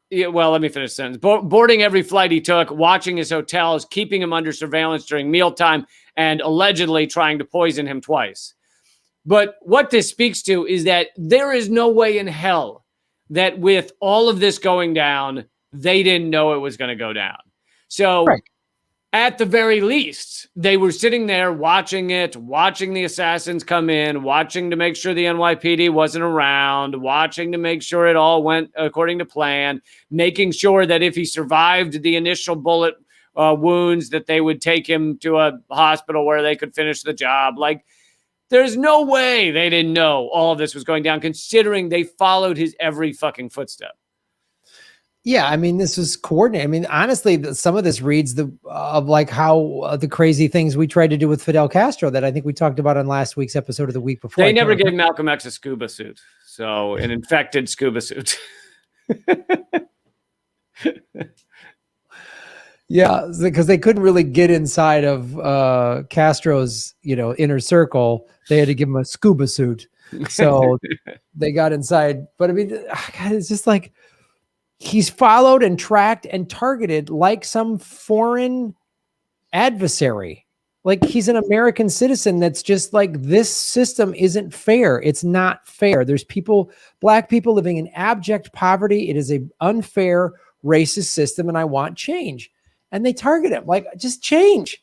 well, let me finish the sentence. Boarding every flight he took, watching his hotels, keeping him under surveillance during mealtime, and allegedly trying to poison him twice. But what this speaks to is that there is no way in hell that with all of this going down, they didn't know it was going to go down. So at the very least, they were sitting there watching it, watching the assassins come in, watching to make sure the NYPD wasn't around, watching to make sure it all went according to plan, making sure that if he survived the initial bullet wounds, that they would take him to a hospital where they could finish the job. Like, there's no way they didn't know all of this was going down, considering they followed his every fucking footstep. Yeah, I mean, this was coordinated. I mean, honestly, some of this reads of like how the crazy things we tried to do with Fidel Castro that I think we talked about on last week's episode of the week before. They never gave Malcolm X a scuba suit, so an infected scuba suit. Yeah, because they couldn't really get inside of Castro's, inner circle. They had to give him a scuba suit, so they got inside. But I mean, God, it's just like he's followed and tracked and targeted like some foreign adversary. Like he's an American citizen that's just like, this system isn't fair. It's not fair. There's black people living in abject poverty. It is an unfair, racist system, and I want change. And they target him. Like, just change.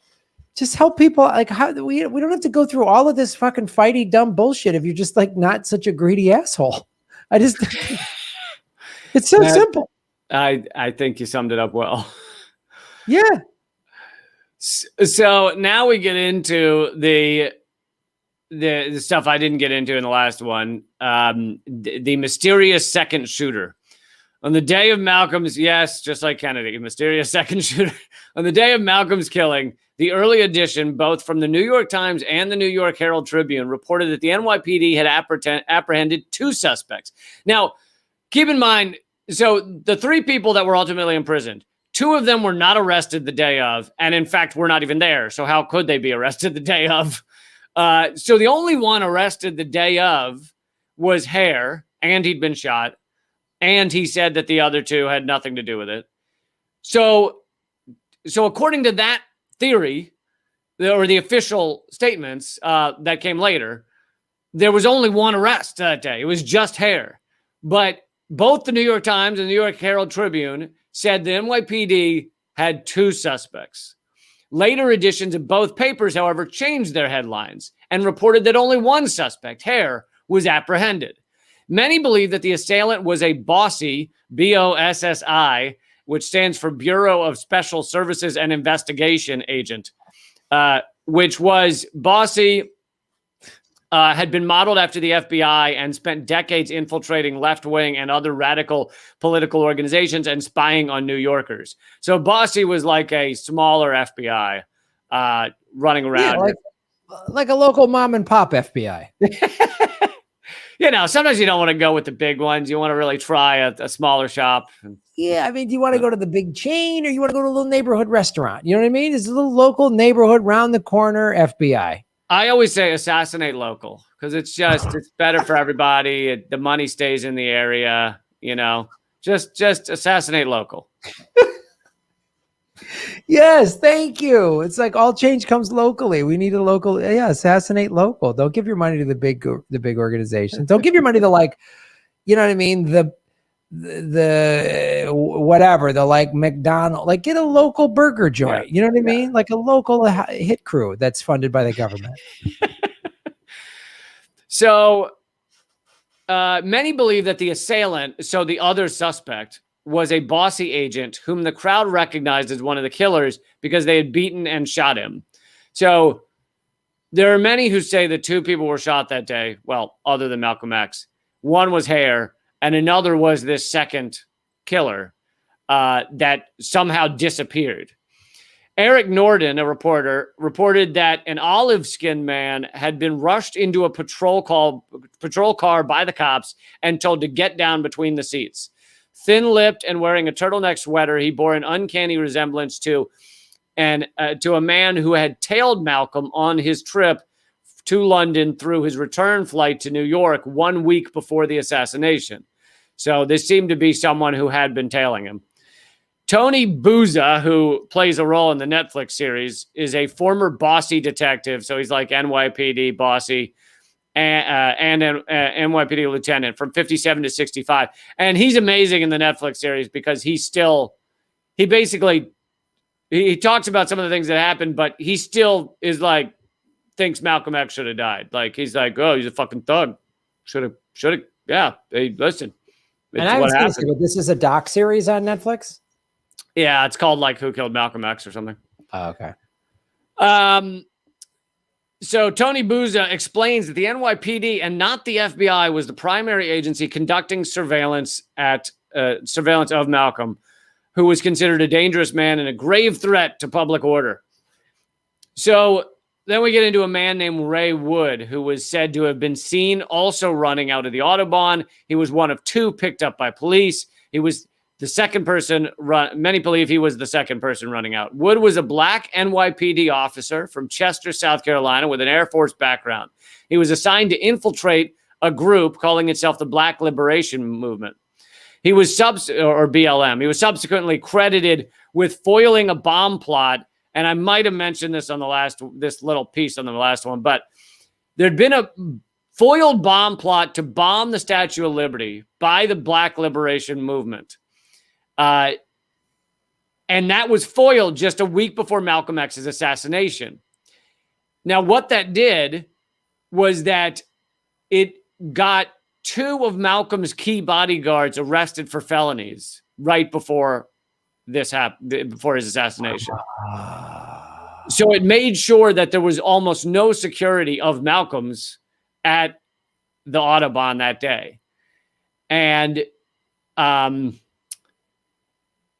Just help people. Like, how we don't have to go through all of this fucking fighty dumb bullshit if you're just like not such a greedy asshole. It's so simple. I think you summed it up well. Yeah. So now we get into the stuff I didn't get into in the last one. The mysterious second shooter. On the day of Malcolm's, yes, just like Kennedy, mysterious second shooter. On the day of Malcolm's killing, the early edition, both from the New York Times and the New York Herald Tribune, reported that the NYPD had apprehended 2 suspects. Now, keep in mind, so the 3 people that were ultimately imprisoned, 2 of them were not arrested the day of, and in fact, were not even there. So how could they be arrested the day of? So the only one arrested the day of was Hare, and he'd been shot. And he said that the other 2 had nothing to do with it. So according to that theory, or the official statements that came later, there was only 1 arrest that day. It was just Hare. But both the New York Times and the New York Herald Tribune said the NYPD had 2 suspects. Later editions of both papers, however, changed their headlines and reported that only 1 suspect, Hare, was apprehended. Many believe that the assailant was a Bossi, B-O-S-S-I, which stands for Bureau of Special Services and Investigation agent, which was Bossi, had been modeled after the FBI and spent decades infiltrating left-wing and other radical political organizations and spying on New Yorkers. So Bossi was like a smaller FBI running around. Yeah, like a local mom and pop FBI. Sometimes you don't want to go with the big ones. You want to really try a smaller shop. Yeah, I mean, do you want to go to the big chain or you want to go to a little neighborhood restaurant? You know what I mean? It's a little local neighborhood round the corner, FBI. I always say assassinate local because it's better for everybody. The money stays in the area, just assassinate local. Yes, thank you. It's like all change comes locally. We need a local, assassinate local. Don't give your money to the big organizations. Don't give your money to you know what I mean? The whatever, the McDonald's, get a local burger joint. You know what I mean? Like a local hit crew that's funded by the government. So many believe that the assailant, so the other suspect, was a bossy agent whom the crowd recognized as one of the killers because they had beaten and shot him. So there are many who say that 2 people were shot that day. Well, other than Malcolm X. One was Hare, and another was this second killer that somehow disappeared. Eric Norden, a reporter, reported that an olive-skinned man had been rushed into a patrol car by the cops and told to get down between the seats. Thin-lipped and wearing a turtleneck sweater, he bore an uncanny resemblance to a man who had tailed Malcolm on his trip to London through his return flight to New York 1 week before the assassination. So this seemed to be someone who had been tailing him. Tony Buzza, who plays a role in the Netflix series, is a former bossy detective. So he's like NYPD bossy and NYPD lieutenant from 57 to 65. And he's amazing in the Netflix series because he talks about some of the things that happened, but he still is thinks Malcolm X should have died. He's like, oh, he's a fucking thug. Should have. Yeah. Hey, listen. And I was going to say, but this is a doc series on Netflix? Yeah, it's called Who Killed Malcolm X or something. Oh, okay. So Tony Buzza explains that the NYPD and not the FBI was the primary agency conducting surveillance of Malcolm, who was considered a dangerous man and a grave threat to public order. So then we get into a man named Ray Wood, who was said to have been seen also running out of the Autobahn. He was one of 2 picked up by police. He was the second person. Many believe he was the second person running out. Wood was a black NYPD officer from Chester, South Carolina, with an Air Force background. He was assigned to infiltrate a group calling itself the Black Liberation Movement. He was or BLM. He was subsequently credited with foiling a bomb plot. And I might have mentioned this on this little piece on the last one, but there'd been a foiled bomb plot to bomb the Statue of Liberty by the Black Liberation Movement. And that was foiled just a week before Malcolm X's assassination. Now, what that did was that it got 2 of Malcolm's key bodyguards arrested for felonies right before this happened, before his assassination. So it made sure that there was almost no security of Malcolm's at the Autobahn that day. And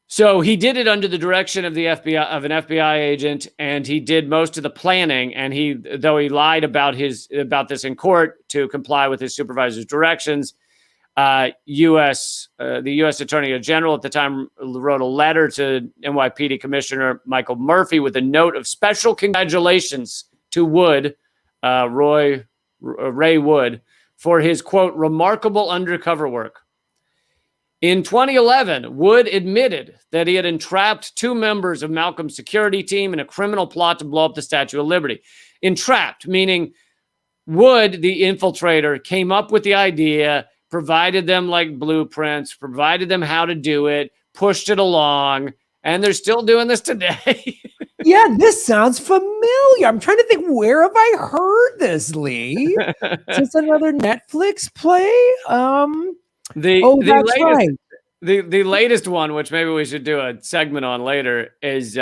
so he did it under the direction of the FBI, of an FBI agent, and he did most of the planning. And though he lied about this in court to comply with his supervisor's directions, the U.S. Attorney General at the time wrote a letter to NYPD Commissioner Michael Murphy with a note of special congratulations to Wood, Ray Wood, for his, quote, remarkable undercover work. In 2011, Wood admitted that he had entrapped 2 members of Malcolm's security team in a criminal plot to blow up the Statue of Liberty. Entrapped, meaning Wood, the infiltrator, came up with the idea, provided them blueprints, provided them how to do it, pushed it along, and they're still doing this today. Yeah, this sounds familiar. I'm trying to think, where have I heard this, Lee? Is this another Netflix play? That's right. The latest one, which maybe we should do a segment on later, is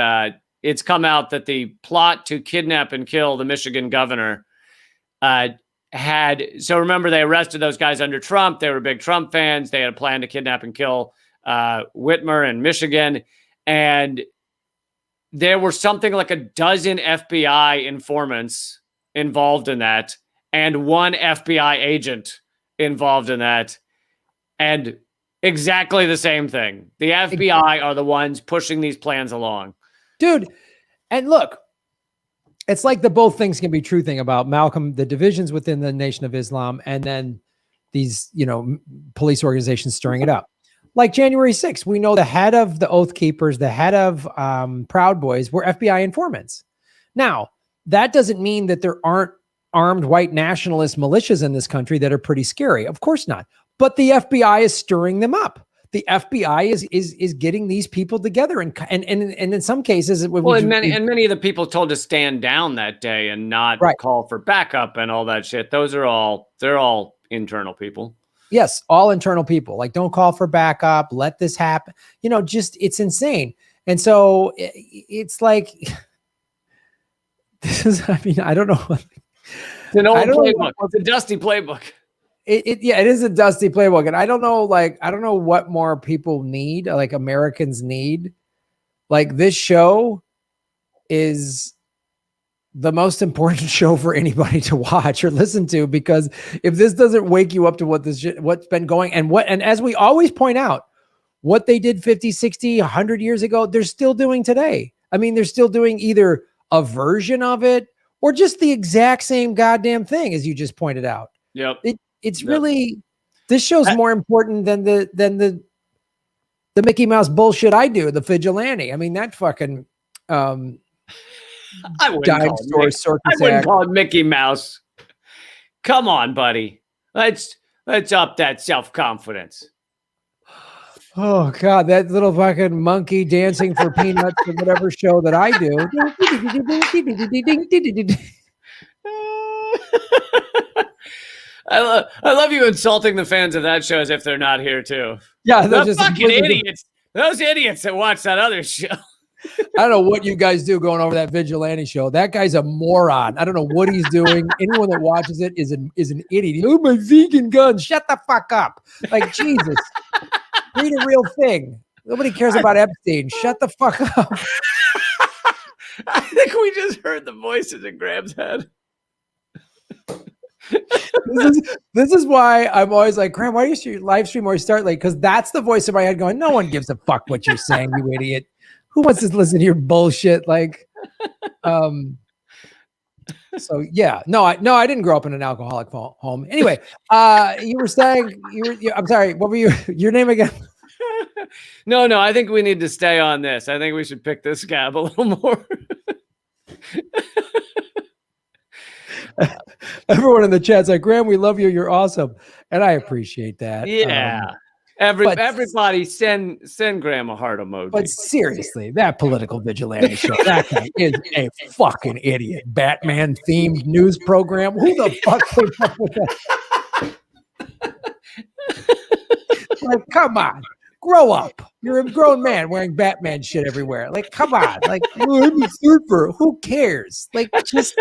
it's come out that the plot to kidnap and kill the Michigan governor so remember, they arrested those guys under Trump. They were big Trump fans. They had a plan to kidnap and kill Whitmer in Michigan. And there were something like a dozen FBI informants involved in that and 1 FBI agent involved in that. And Exactly the same thing. The FBI are the ones pushing these plans along. Dude, and look, it's like the both things can be true thing about Malcolm, the divisions within the Nation of Islam, and then these, police organizations stirring it up. Like January 6th, we know the head of the Oath Keepers, the head of Proud Boys were FBI informants. Now, that doesn't mean that there aren't armed white nationalist militias in this country that are pretty scary. Of course not. But the FBI is stirring them up. The FBI is getting these people together, and in some cases, many of the people told to stand down that day and not call for backup and all that shit. They're all internal people. Yes, all internal people. Like, don't call for backup. Let this happen. It's insane. And so it's like, this is. I mean, I don't know. It's an old playbook. It's a dusty playbook. It is a dusty playbook, and I don't know what more people need, like Americans need. Like, this show is the most important show for anybody to watch or listen to, because if this doesn't wake you up to what's been going, and as we always point out, what they did 50, 60, 100 years ago, they're still doing today. I mean, they're still doing either a version of it or just the exact same goddamn thing, as you just pointed out. Yep. It's really, this show's more important than the Mickey Mouse bullshit I do, the vigilante. I mean, that fucking I wouldn't call it Mickey Mouse. Come on, buddy. Let's up that self-confidence. Oh God, that little fucking monkey dancing for peanuts or whatever show that I do. I love you insulting the fans of that show as if they're not here too. Yeah, they're just fucking idiots. Those idiots that watch that other show. I don't know what you guys do going over that vigilante show. That guy's a moron. I don't know what he's doing. Anyone that watches it is an idiot. Oh, my vegan gun. Shut the fuck up. Like, Jesus. Read a real thing. Nobody cares about Epstein. Shut the fuck up. I think we just heard the voices in Graham's head. This is why I'm always like, Graham, why do you live stream or start late? Because that's the voice in my head going, no one gives a fuck what you're saying, you idiot. Who wants to listen to your bullshit? Like, so yeah, no, I didn't grow up in an alcoholic home. Anyway, you were saying I'm sorry. What were your name again? No, I think we need to stay on this. I think we should pick this scab a little more. Everyone in the chat's like, Graham, we love you. You're awesome. And I appreciate that. Yeah. Everybody send Graham a heart emoji. But seriously, that Political Vigilante show, that guy is a fucking idiot. Batman themed news program. Who the fuck came up with that? Like, come on. Grow up. You're a grown man wearing Batman shit everywhere. Like, come on. Like, oh, I'm a surfer. Who cares? Like, just...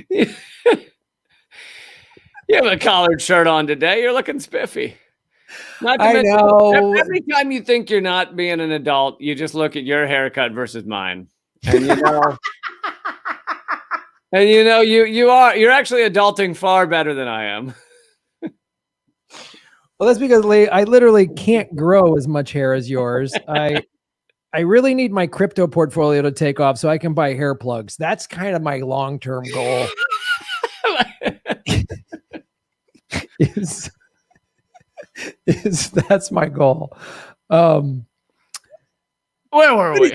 You have a collared shirt on today. You're looking spiffy. I know. Every time you think you're not being an adult, you just look at your haircut versus mine, and you're actually adulting far better than I am. Well, that's because I literally can't grow as much hair as yours. I really need my crypto portfolio to take off so I can buy hair plugs. That's kind of my long-term goal. That's my goal. Where were we?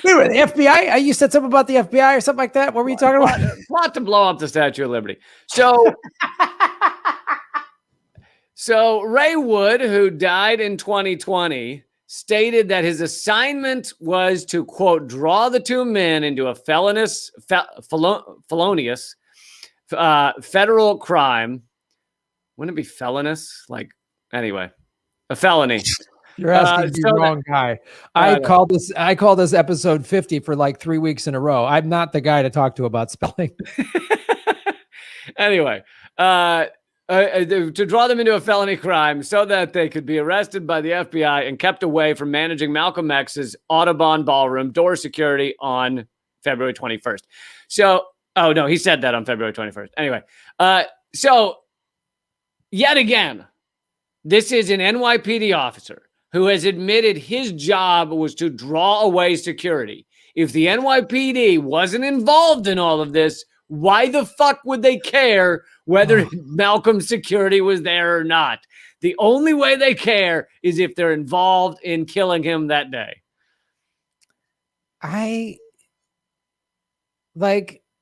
We were the FBI. You said something about the FBI or something like that. What were you talking about? Plot to blow up the Statue of Liberty. So Ray Wood, who died in 2020, stated that his assignment was to, quote, draw the two men into a felonious federal crime. Wouldn't it be felonious? Like, anyway, a felony. You're asking the wrong guy. I called this episode 50 for like 3 weeks in a row. I'm not the guy to talk to about spelling. Anyway, to draw them into a felony crime so that they could be arrested by the FBI and kept away from managing Malcolm X's Audubon Ballroom door security on February 21st. So, oh no, he said that on February 21st. Anyway, so yet again, This is an NYPD officer who has admitted his job was to draw away security. If the NYPD wasn't involved in all of this, why the fuck would they care whether Malcolm's security was there or not? The only way they care is if they're involved in killing him that day.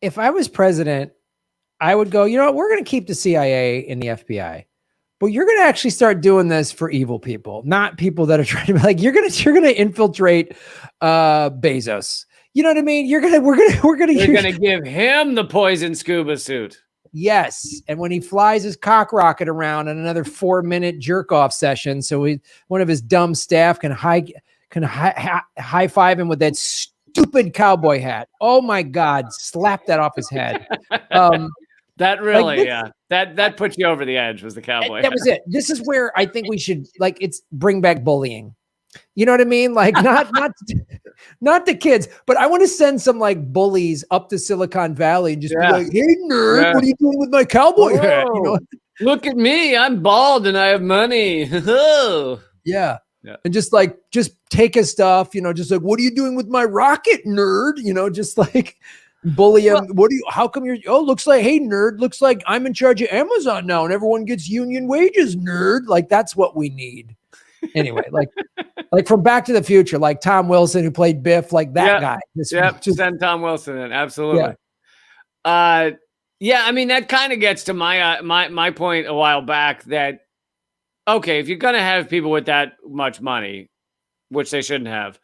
If I was president, I would go, you know what, we're going to keep the CIA and the FBI. But you're going to actually start doing this for evil people, not people that are trying to be like, you're going to infiltrate Bezos. You know what I mean? We're going to give him the poison scuba suit. Yes. And when he flies his cock rocket around in another 4-minute jerk off session, so one of his dumb staff can high five him with that stupid cowboy hat. Oh my God. Slap that off his head. That really, that put you over the edge, was the cowboy. That was it. This is where I think we should bring back bullying. You know what I mean? Like not the kids, but I want to send some bullies up to Silicon Valley and just be like, "Hey nerd, what are you doing with my cowboy hat?" You know? Look at me, I'm bald and I have money. Yeah. And just take his stuff, just like, "What are you doing with my rocket, nerd?" Just bully him. How come looks like, "Hey nerd, looks like I'm in charge of Amazon now and everyone gets union wages, nerd." That's what we need. Anyway, like from Back to the Future, like Tom Wilson who played Biff, that guy. Send Tom Wilson in. Absolutely. I mean, that kind of gets to my point a while back that, okay, if you're going to have people with that much money, which they shouldn't have,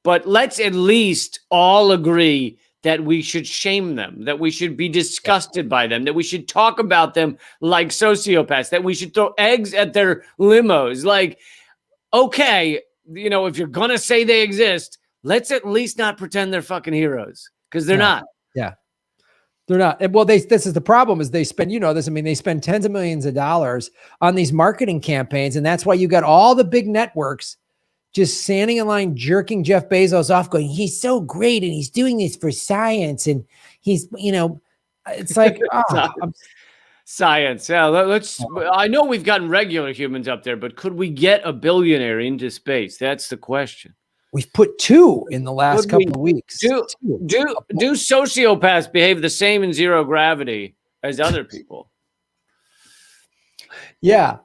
but let's at least all agree that we should shame them, that we should be disgusted by them, that we should talk about them like sociopaths, that we should throw eggs at their limos. Okay, if you're going to say they exist, let's at least not pretend they're fucking heroes, because they're not. Yeah. They're not. Well, this is the problem is they spend, they spend tens of millions of dollars on these marketing campaigns. And that's why you got all the big networks just standing in line, jerking Jeff Bezos off, going, "He's so great. And he's doing this for science. And he's, it's like, science. Yeah. I know we've gotten regular humans up there, but could we get a billionaire into space? That's the question. We've put 2 in the last couple of weeks. Do sociopaths behave the same in zero gravity as other people? Yeah.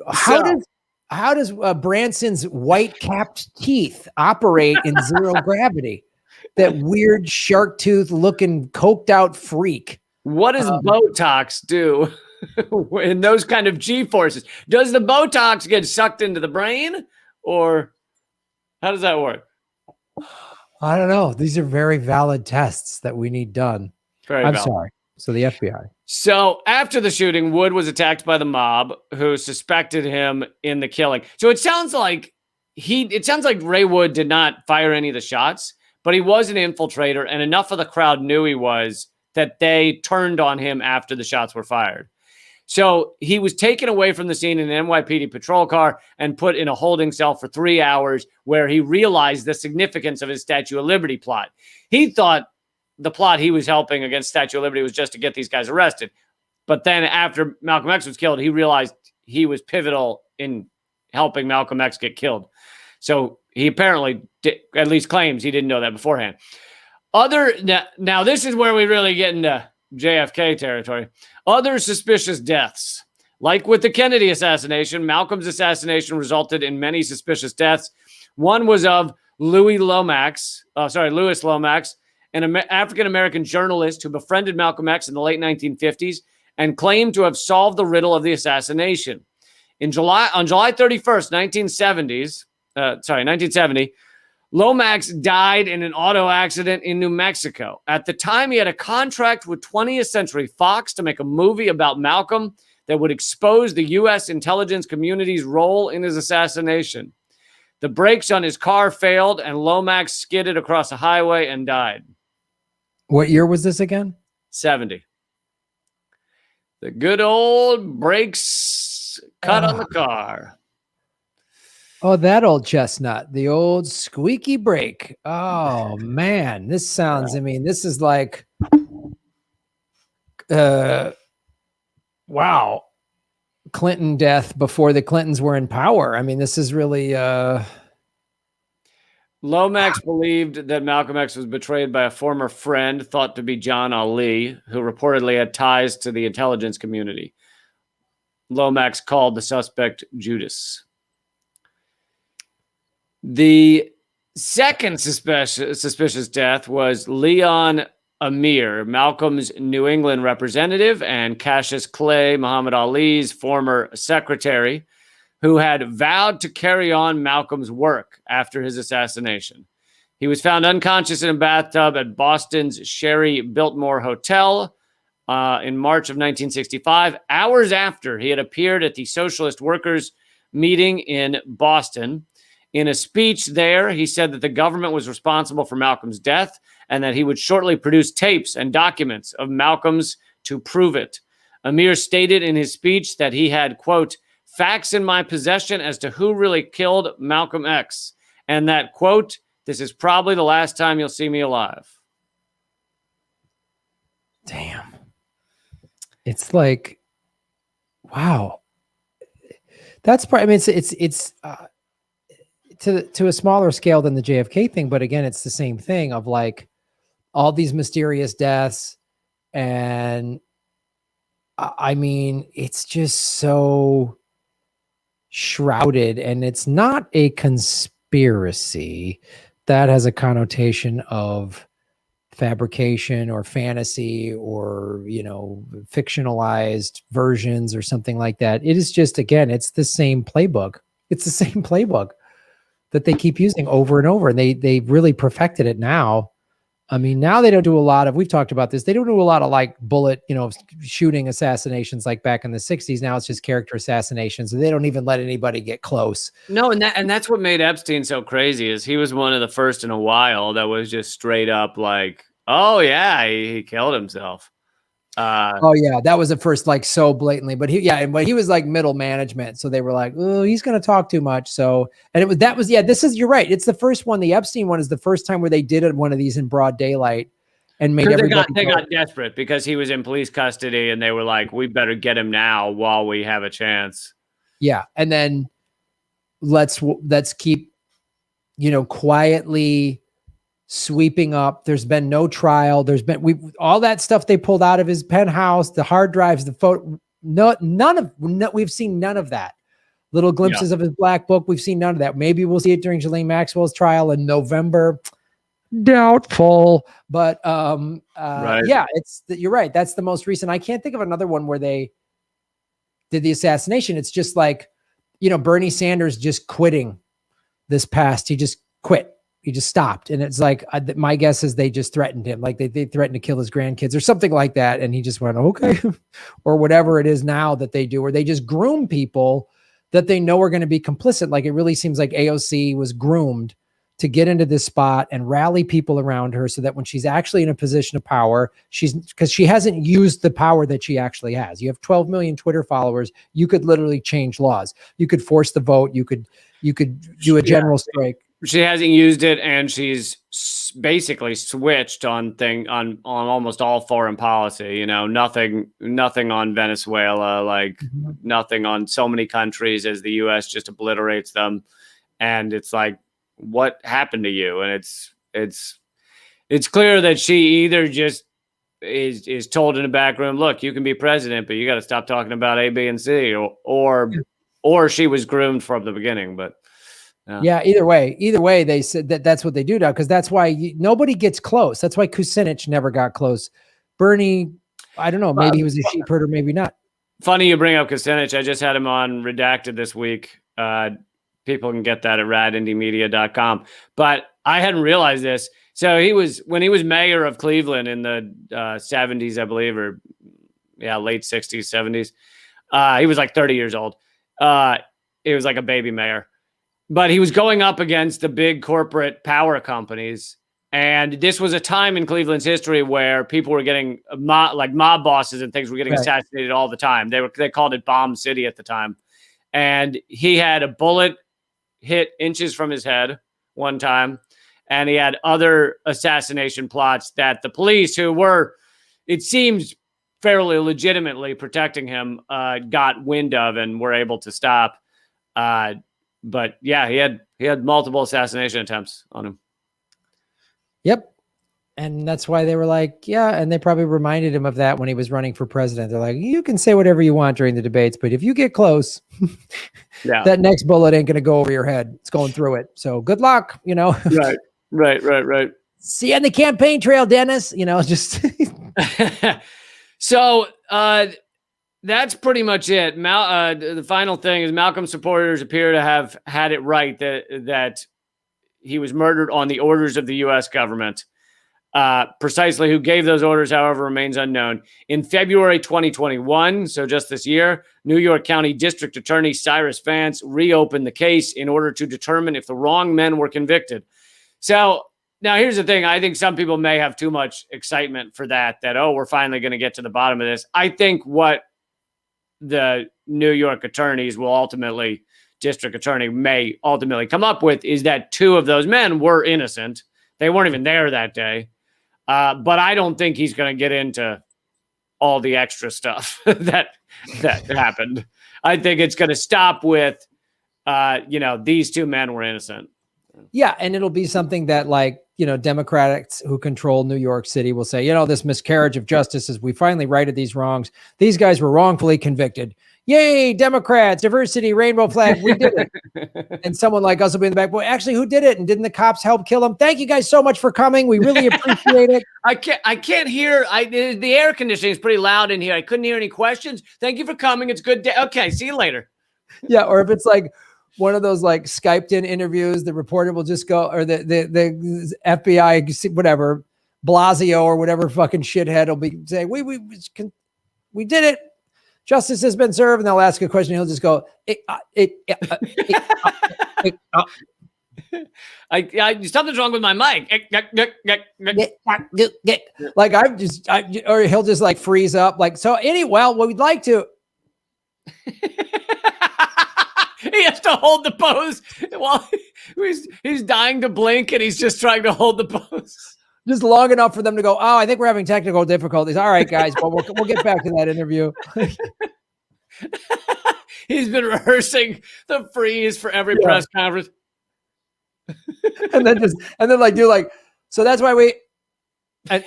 How does Branson's white-capped teeth operate in zero gravity? That weird shark tooth looking coked out freak. What does Botox do in those kind of G-forces? Does the Botox get sucked into the brain, or how does that work? I don't know. These are very valid tests that we need done. I'm sorry. So the FBI. So after the shooting, Wood was attacked by the mob who suspected him in the killing. So it sounds like Ray Wood did not fire any of the shots, but he was an infiltrator, and enough of the crowd knew he was that they turned on him after the shots were fired. So he was taken away from the scene in an NYPD patrol car and put in a holding cell for 3 hours, where he realized the significance of his Statue of Liberty plot. He thought the plot he was helping against Statue of Liberty was just to get these guys arrested. But then after Malcolm X was killed, he realized he was pivotal in helping Malcolm X get killed. So he apparently at least claims he didn't know that beforehand. Now this is where we really get into JFK territory. Other suspicious deaths. Like with the Kennedy assassination, Malcolm's assassination resulted in many suspicious deaths. One was of Louis Lomax, an African-American journalist who befriended Malcolm X in the late 1950s and claimed to have solved the riddle of the assassination. On July 31st, 1970, Lomax died in an auto accident in New Mexico. At the time, he had a contract with 20th Century Fox to make a movie about Malcolm that would expose the U.S. intelligence community's role in his assassination. The brakes on his car failed, and Lomax skidded across a highway and died. What year was this again? 70. The good old brakes cut on the car. Oh, that old chestnut, the old squeaky brake. Oh, man. This sounds, this is like, wow. Clinton death before the Clintons were in power. I mean, this is really Lomax believed that Malcolm X was betrayed by a former friend thought to be John Ali, who reportedly had ties to the intelligence community. Lomax called the suspect Judas. The second suspicious death was Leon Amir, Malcolm's New England representative and Cassius Clay, Muhammad Ali's former secretary, who had vowed to carry on Malcolm's work after his assassination. He was found unconscious in a bathtub at Boston's Sherry Biltmore Hotel in March of 1965, hours after he had appeared at the Socialist Workers meeting in Boston. In a speech there, he said that the government was responsible for Malcolm's death and that he would shortly produce tapes and documents of Malcolm's to prove it. Amir stated in his speech that he had, quote, facts in my possession as to who really killed Malcolm X, and that, quote, this is probably the last time you'll see me alive. Damn. It's like, wow. That's part. I mean, it's to a smaller scale than the JFK thing, but again, it's the same thing of like all these mysterious deaths, and I mean, it's just so shrouded, and it's not a conspiracy that has a connotation of fabrication or fantasy or, you know, fictionalized versions or something like that. It is just, again, it's the same playbook. It's the same playbook that they keep using over and over. And they really perfected it now. I mean, now they don't do a lot of, we've talked about this, they don't do a lot of like bullet, you know, shooting assassinations like back in the 60s. Now it's just character assassinations, and they don't even let anybody get close. No, and that's what made Epstein so crazy, is he was one of the first in a while that was just straight up like, oh yeah, he killed himself. Oh yeah, that was at first like so blatantly, but he was like middle management, so they were like, oh, he's going to talk too much. So, and you're right. It's the first one. The Epstein one is the first time where they did one of these in broad daylight and made everybody. They got desperate because he was in police custody, and they were like, we better get him now while we have a chance. Yeah, and then let's keep, you know, quietly sweeping up. There's been no trial. There's been all that stuff they pulled out of his penthouse, the hard drives, the photo. We've seen none of that. Little glimpses of his black book. We've seen none of that. Maybe we'll see it during Ghislaine Maxwell's trial in November. Doubtful, but right. Yeah, you're right. That's the most recent. I can't think of another one where they did the assassination. It's just like, you know, Bernie Sanders just quitting this past. He just quit. He just stopped. And it's like, my guess is they just threatened him. Like they threatened to kill his grandkids or something like that. And he just went, okay. Or whatever it is now that they do, or they just groom people that they know are going to be complicit. Like it really seems like AOC was groomed to get into this spot and rally people around her so that when she's actually in a position of power, because she hasn't used the power that she actually has. You have 12 million Twitter followers. You could literally change laws. You could force the vote. You could do a general strike. She hasn't used it, and she's basically switched on almost all foreign policy. You know, nothing on Venezuela, like nothing on so many countries as the U.S. just obliterates them. And it's like, what happened to you? And it's clear that she either just is told in the back room, look, you can be president, but you got to stop talking about A, B, and C, or she was groomed from the beginning, but. Yeah. Either way, they said that's what they do now, because that's why nobody gets close. That's why Kucinich never got close. Bernie, I don't know, maybe he was a sheep herder, maybe not. Funny you bring up Kucinich. I just had him on Redacted this week. People can get that at radindymedia.com. But I hadn't realized this. So when he was mayor of Cleveland in the 70s, I believe, or late 60s, 70s. He was like 30 years old. He was like a baby mayor. But he was going up against the big corporate power companies. And this was a time in Cleveland's history where people were getting mob bosses and things were getting assassinated all the time. They called it Bomb City at the time. And he had a bullet hit inches from his head one time. And he had other assassination plots that the police, who were, it seems fairly legitimately protecting him got wind of and were able to stop. But yeah, he had multiple assassination attempts on him. Yep. And that's why they were like, yeah. And they probably reminded him of that when he was running for president. They're like, you can say whatever you want during the debates, but if you get close, that next bullet ain't going to go over your head. It's going through it. So good luck, you know? Right. See you on the campaign trail, Dennis, you know, just. So that's pretty much it. The final thing is Malcolm's supporters appear to have had it right that he was murdered on the orders of the U.S. government. Precisely who gave those orders, however, remains unknown. In February 2021, so just this year, New York County District Attorney Cyrus Vance reopened the case in order to determine if the wrong men were convicted. So now here's the thing. I think some people may have too much excitement for that, oh, we're finally going to get to the bottom of this. I think what the New York attorneys will ultimately, district attorney may ultimately come up with is that 2 of those men were innocent. They weren't even there that day. But I don't think he's going to get into all the extra stuff that happened. I think it's going to stop with, these 2 men were innocent. Yeah. And it'll be something that, like, you know, Democrats who control New York City will say, you know, this miscarriage of justice is we finally righted these wrongs. These guys were wrongfully convicted. Yay, Democrats, diversity, rainbow flag, we did it. And someone like us will be in the back, well, actually, who did it? And didn't the cops help kill him? Thank you guys so much for coming. We really appreciate it. I can't hear. The air conditioning is pretty loud in here. I couldn't hear any questions. Thank you for coming. It's good day. Okay, see you later. Yeah, or if it's like one of those like Skyped in interviews, the reporter will just go, or the FBI, whatever, Blasio or whatever fucking shithead will be saying, we did it. Justice has been served, and they'll ask a question. He'll just go, something's wrong with my mic. Like or he'll just like freeze up. Like, so anyway, well, we'd like to. He has to hold the pose while he's dying to blink, and he's just trying to hold the pose. Just long enough for them to go, oh, I think we're having technical difficulties. All right, guys, well, we'll get back to that interview. He's been rehearsing the freeze for every press conference. and then like do like, so that's why we, and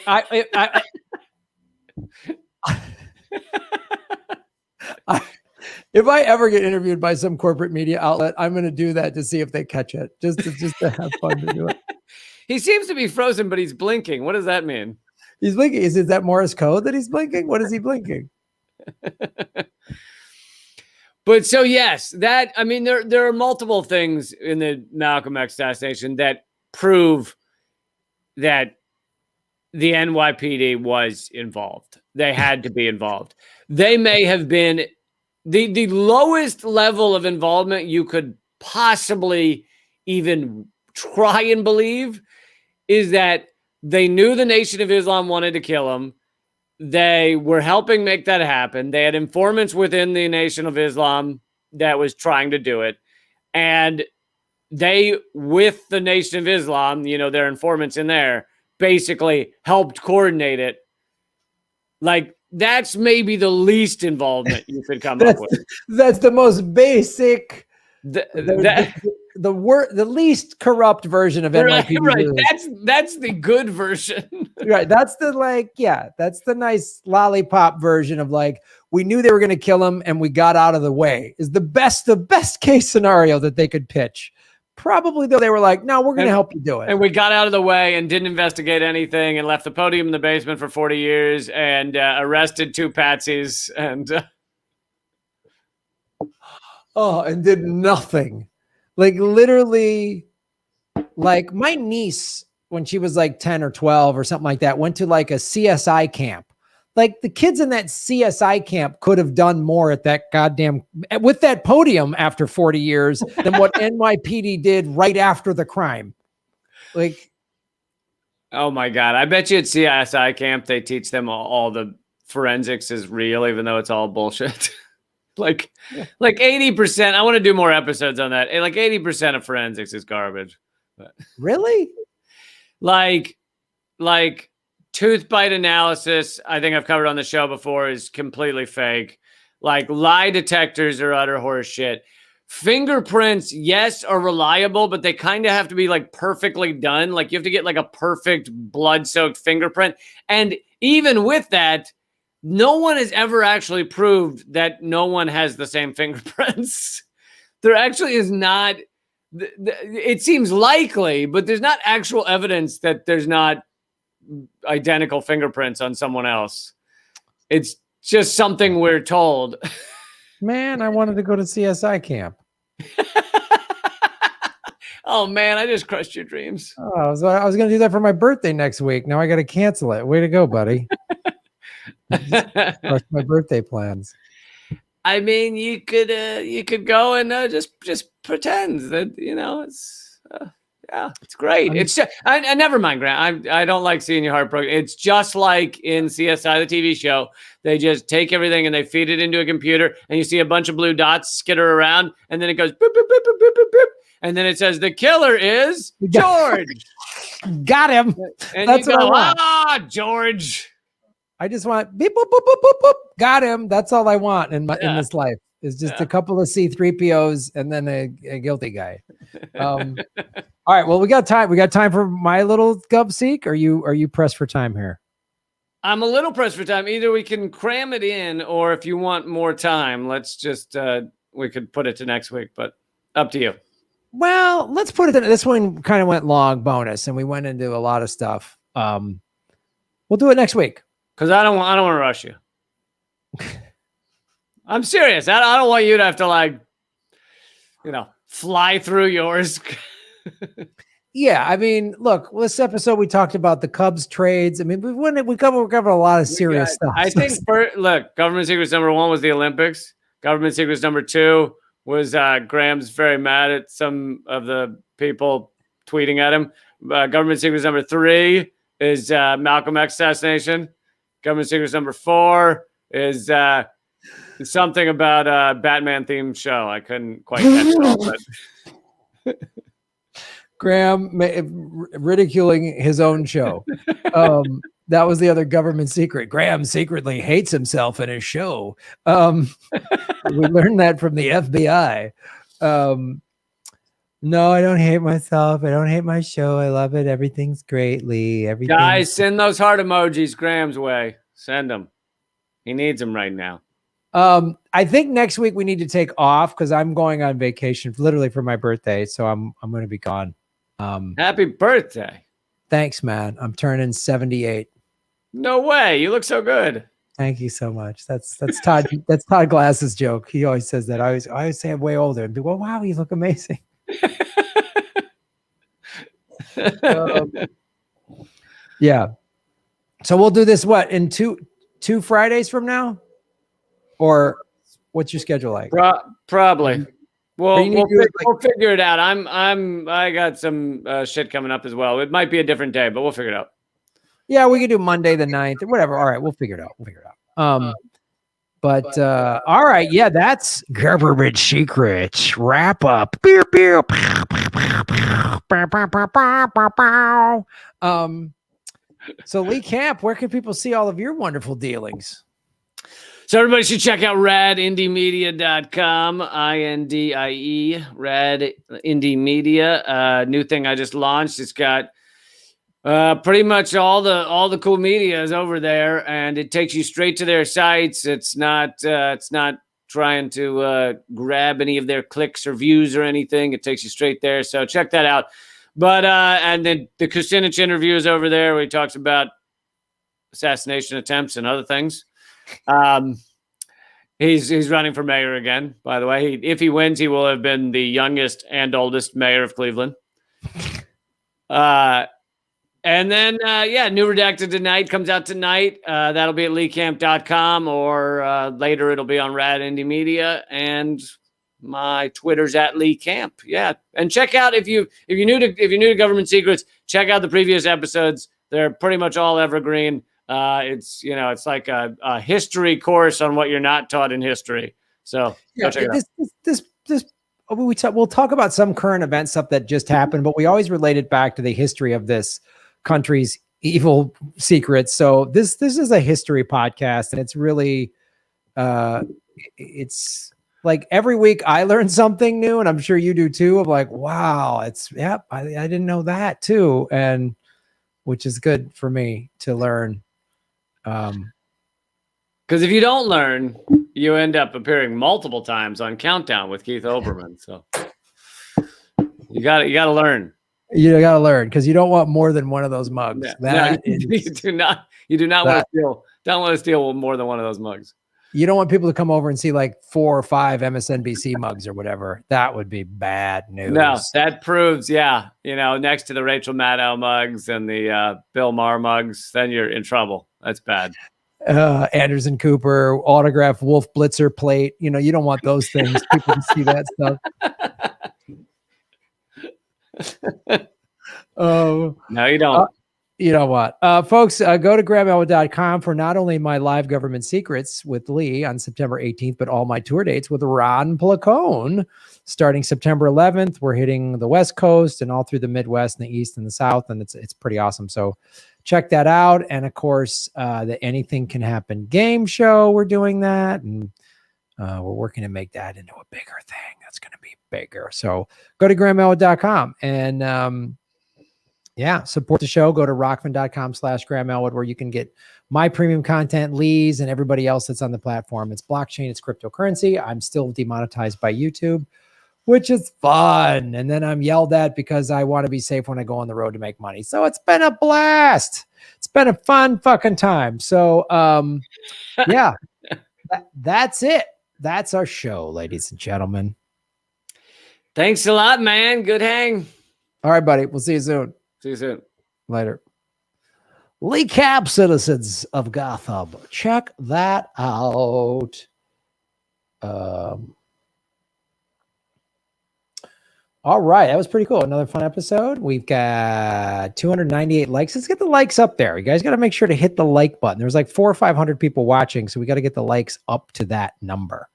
if I ever get interviewed by some corporate media outlet, I'm going to do that to see if they catch it, just to have fun to do it. He seems to be frozen, but he's blinking. What does that mean? He's blinking. Is that Morse code that he's blinking? What is he blinking? But so, yes, there are multiple things in the Malcolm X assassination that prove that the NYPD was involved. They had to be involved. They may have been the lowest level of involvement you could possibly even try and believe is that they knew the Nation of Islam wanted to kill him. They were helping make that happen. They had informants within the Nation of Islam that was trying to do it. And they, with the Nation of Islam, their informants in there, basically helped coordinate it. Like, that's maybe the least involvement you could come up with. That's the most basic, the least corrupt version of NYPD. Right. That's the good version. Right. That's that's the nice lollipop version of like, we knew they were going to kill him and we got out of the way is the best case scenario that they could pitch. Probably though they were like, no, we're going to help you do it. And we got out of the way and didn't investigate anything and left the podium in the basement for 40 years and arrested 2 patsies and and did nothing. Like literally, like my niece, when she was like 10 or 12 or something like that, went to like a CSI camp. Like the kids in that CSI camp could have done more at that with that podium after 40 years than what NYPD did right after the crime. Like, oh my God. I bet you at CSI camp, they teach them all the forensics is real, even though it's all bullshit. Like 80%. I want to do more episodes on that. Like 80% of forensics is garbage. Really? Like tooth bite analysis, I think I've covered on the show before, is completely fake. Like lie detectors are utter horse shit. Fingerprints, yes, are reliable, but they kind of have to be like perfectly done. Like you have to get like a perfect blood-soaked fingerprint. And even with that, no one has ever actually proved that no one has the same fingerprints. There actually is not, it seems likely, but there's not actual evidence that there's not identical fingerprints on someone else. It's just something we're told. Man, I wanted to go to CSI camp. Oh man, I just crushed your dreams. Oh, I was going to do that for my birthday next week. Now I got to cancel it. Way to go, buddy. Crushed my birthday plans. I mean, you could go and just pretend that it's yeah, it's great. It's just, I never mind, Grant. I don't like seeing your heart broken. It's just like in CSI, the TV show. They just take everything and they feed it into a computer, and you see a bunch of blue dots skitter around, and then it goes boop boop boop boop boop boop boop, and then it says the killer is George. Got him. And that's what I want. George. I just want beep boop boop boop boop boop. Got him. That's all I want in this life. Is just a couple of C-3POs and then a guilty guy. All right. Well, we got time. We got time for my little gov seek. Are you pressed for time here? I'm a little pressed for time. Either we can cram it in, or if you want more time, let's just we could put it to next week. But up to you. Well, let's put it in. This one kind of went long bonus, and we went into a lot of stuff. We'll do it next week because I don't want to rush you. I'm serious. I don't want you to have to fly through yours. Yeah, I mean, look, this episode we talked about the Cubs trades. I mean, we covered a lot of serious stuff. I think look, government secrets number 1 was the Olympics. Government secrets number 2 was Graham's very mad at some of the people tweeting at him. Government secrets number 3 is Malcolm X assassination. Government secrets number 4 is something about a Batman themed show. I couldn't quite catch it all, but Graham ridiculing his own show. That was the other government secret. Graham secretly hates himself in his show. We learned that from the FBI. No, I don't hate myself. I don't hate my show. I love it. Everything's great, Lee. Everything. Guys, send those heart emojis Graham's way. Send them. He needs them right now. I think next week we need to take off because I'm going on vacation literally for my birthday. So I'm going to be gone. Happy birthday. Thanks, man. I'm turning 78. No way. You look so good. Thank you so much. That's Todd. That's Todd Glass's joke. He always says that. I always say I'm way older and people, wow, you look amazing. Yeah. So we'll do this in two Fridays from now? Or what's your schedule like? Probably. We'll figure it out. I got some shit coming up as well. It might be a different day, but we'll figure it out. Yeah, we could do Monday the 9th or whatever. All right, we'll figure it out. But all right, yeah, that's government secrets wrap up. So Lee Camp, where can people see all of your wonderful dealings? So everybody should check out radindiemedia.com, INDIE, Rad Indie Media. New thing I just launched. It's got pretty much all the cool media is over there, and it takes you straight to their sites. It's not trying to grab any of their clicks or views or anything. It takes you straight there. So check that out. But and then the Kucinich interview is over there where he talks about assassination attempts and other things. He's running for mayor again, by the way. If he wins, he will have been the youngest and oldest mayor of Cleveland. And then, New Redacted Tonight comes out tonight. That'll be at leecamp.com or later it'll be on Rad Indie Media, and my Twitter's at Lee Camp. Yeah. And check out if you're new to Government Secrets, check out the previous episodes. They're pretty much all evergreen. It's like a history course on what you're not taught in history. So go check it out. We'll talk about some current event stuff that just happened, but we always relate it back to the history of this country's evil secrets. So this is a history podcast, and it's really it's like every week I learn something new, and I'm sure you do too. Of like, wow, I didn't know that too, and which is good for me to learn. Because if you don't learn, you end up appearing multiple times on Countdown with Keith Olbermann. So you got to learn. You got to learn, because you don't want more than one of those mugs. You do not want to steal. Don't want to steal more than one of those mugs. You don't want people to come over and see like 4 or 5 MSNBC mugs or whatever. That would be bad news. No, that proves, next to the Rachel Maddow mugs and the Bill Maher mugs, then you're in trouble. That's bad. Anderson Cooper autograph Wolf Blitzer plate. You don't want those things. People can see that stuff. No, you don't. You know what, folks, go to GrahamElwood.com for not only my live government secrets with Lee on September 18th, but all my tour dates with Ron Placone starting September 11th. We're hitting the West Coast and all through the Midwest and the East and the South, and it's pretty awesome. So check that out. And of course, the Anything Can Happen game show, we're doing that, and we're working to make that into a bigger thing. That's going to be bigger. So go to GrahamElwood.com and support the show. Go to rockman.com/GrahamElwood, where you can get my premium content, Lee's, and everybody else that's on the platform. It's blockchain, it's cryptocurrency. I'm still demonetized by YouTube, which is fun. And then I'm yelled at because I want to be safe when I go on the road to make money. So it's been a blast. It's been a fun fucking time. So that's it. That's our show, ladies and gentlemen. Thanks a lot, man. Good hang. All right, buddy. We'll see you soon. See you soon. Later. Lee Camp, citizens of Gotham. Check that out. All right. That was pretty cool. Another fun episode. We've got 298 likes. Let's get the likes up there. You guys got to make sure to hit the like button. There's like 400 or 500 people watching, so we got to get the likes up to that number.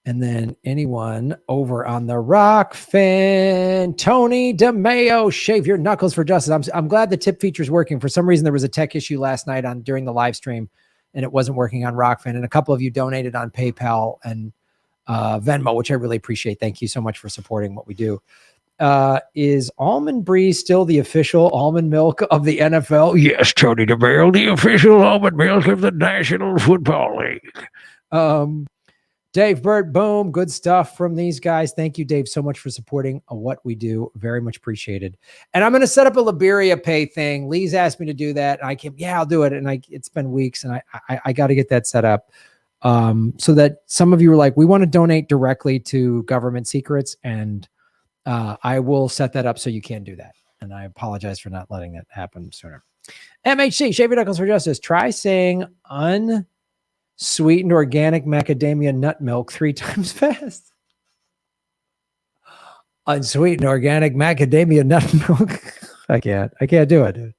And then anyone over on the Rockfin, Tony DeMayo, shave your knuckles for justice. I'm glad the tip feature is working. For some reason, there was a tech issue last night during the live stream, and it wasn't working on Rockfin. And a couple of you donated on PayPal and Venmo, which I really appreciate. Thank you so much for supporting what we do. Is Almond Brie still the official almond milk of the NFL? Yes, Tony DeMayo, the official almond milk of the National Football League. Dave Bird, boom, good stuff from these guys. Thank you, Dave, so much for supporting what we do. Very much appreciated. And I'm going to set up a Liberia Pay thing. Lee's asked me to do that. And I'll do it. And it's been weeks, and I got to get that set up so that some of you were like, we want to donate directly to government secrets, and I will set that up so you can do that. And I apologize for not letting that happen sooner. MHC, shave your knuckles for justice. Try saying unsweetened organic macadamia nut milk 3 times fast. Unsweetened organic macadamia nut milk. I can't do it, dude.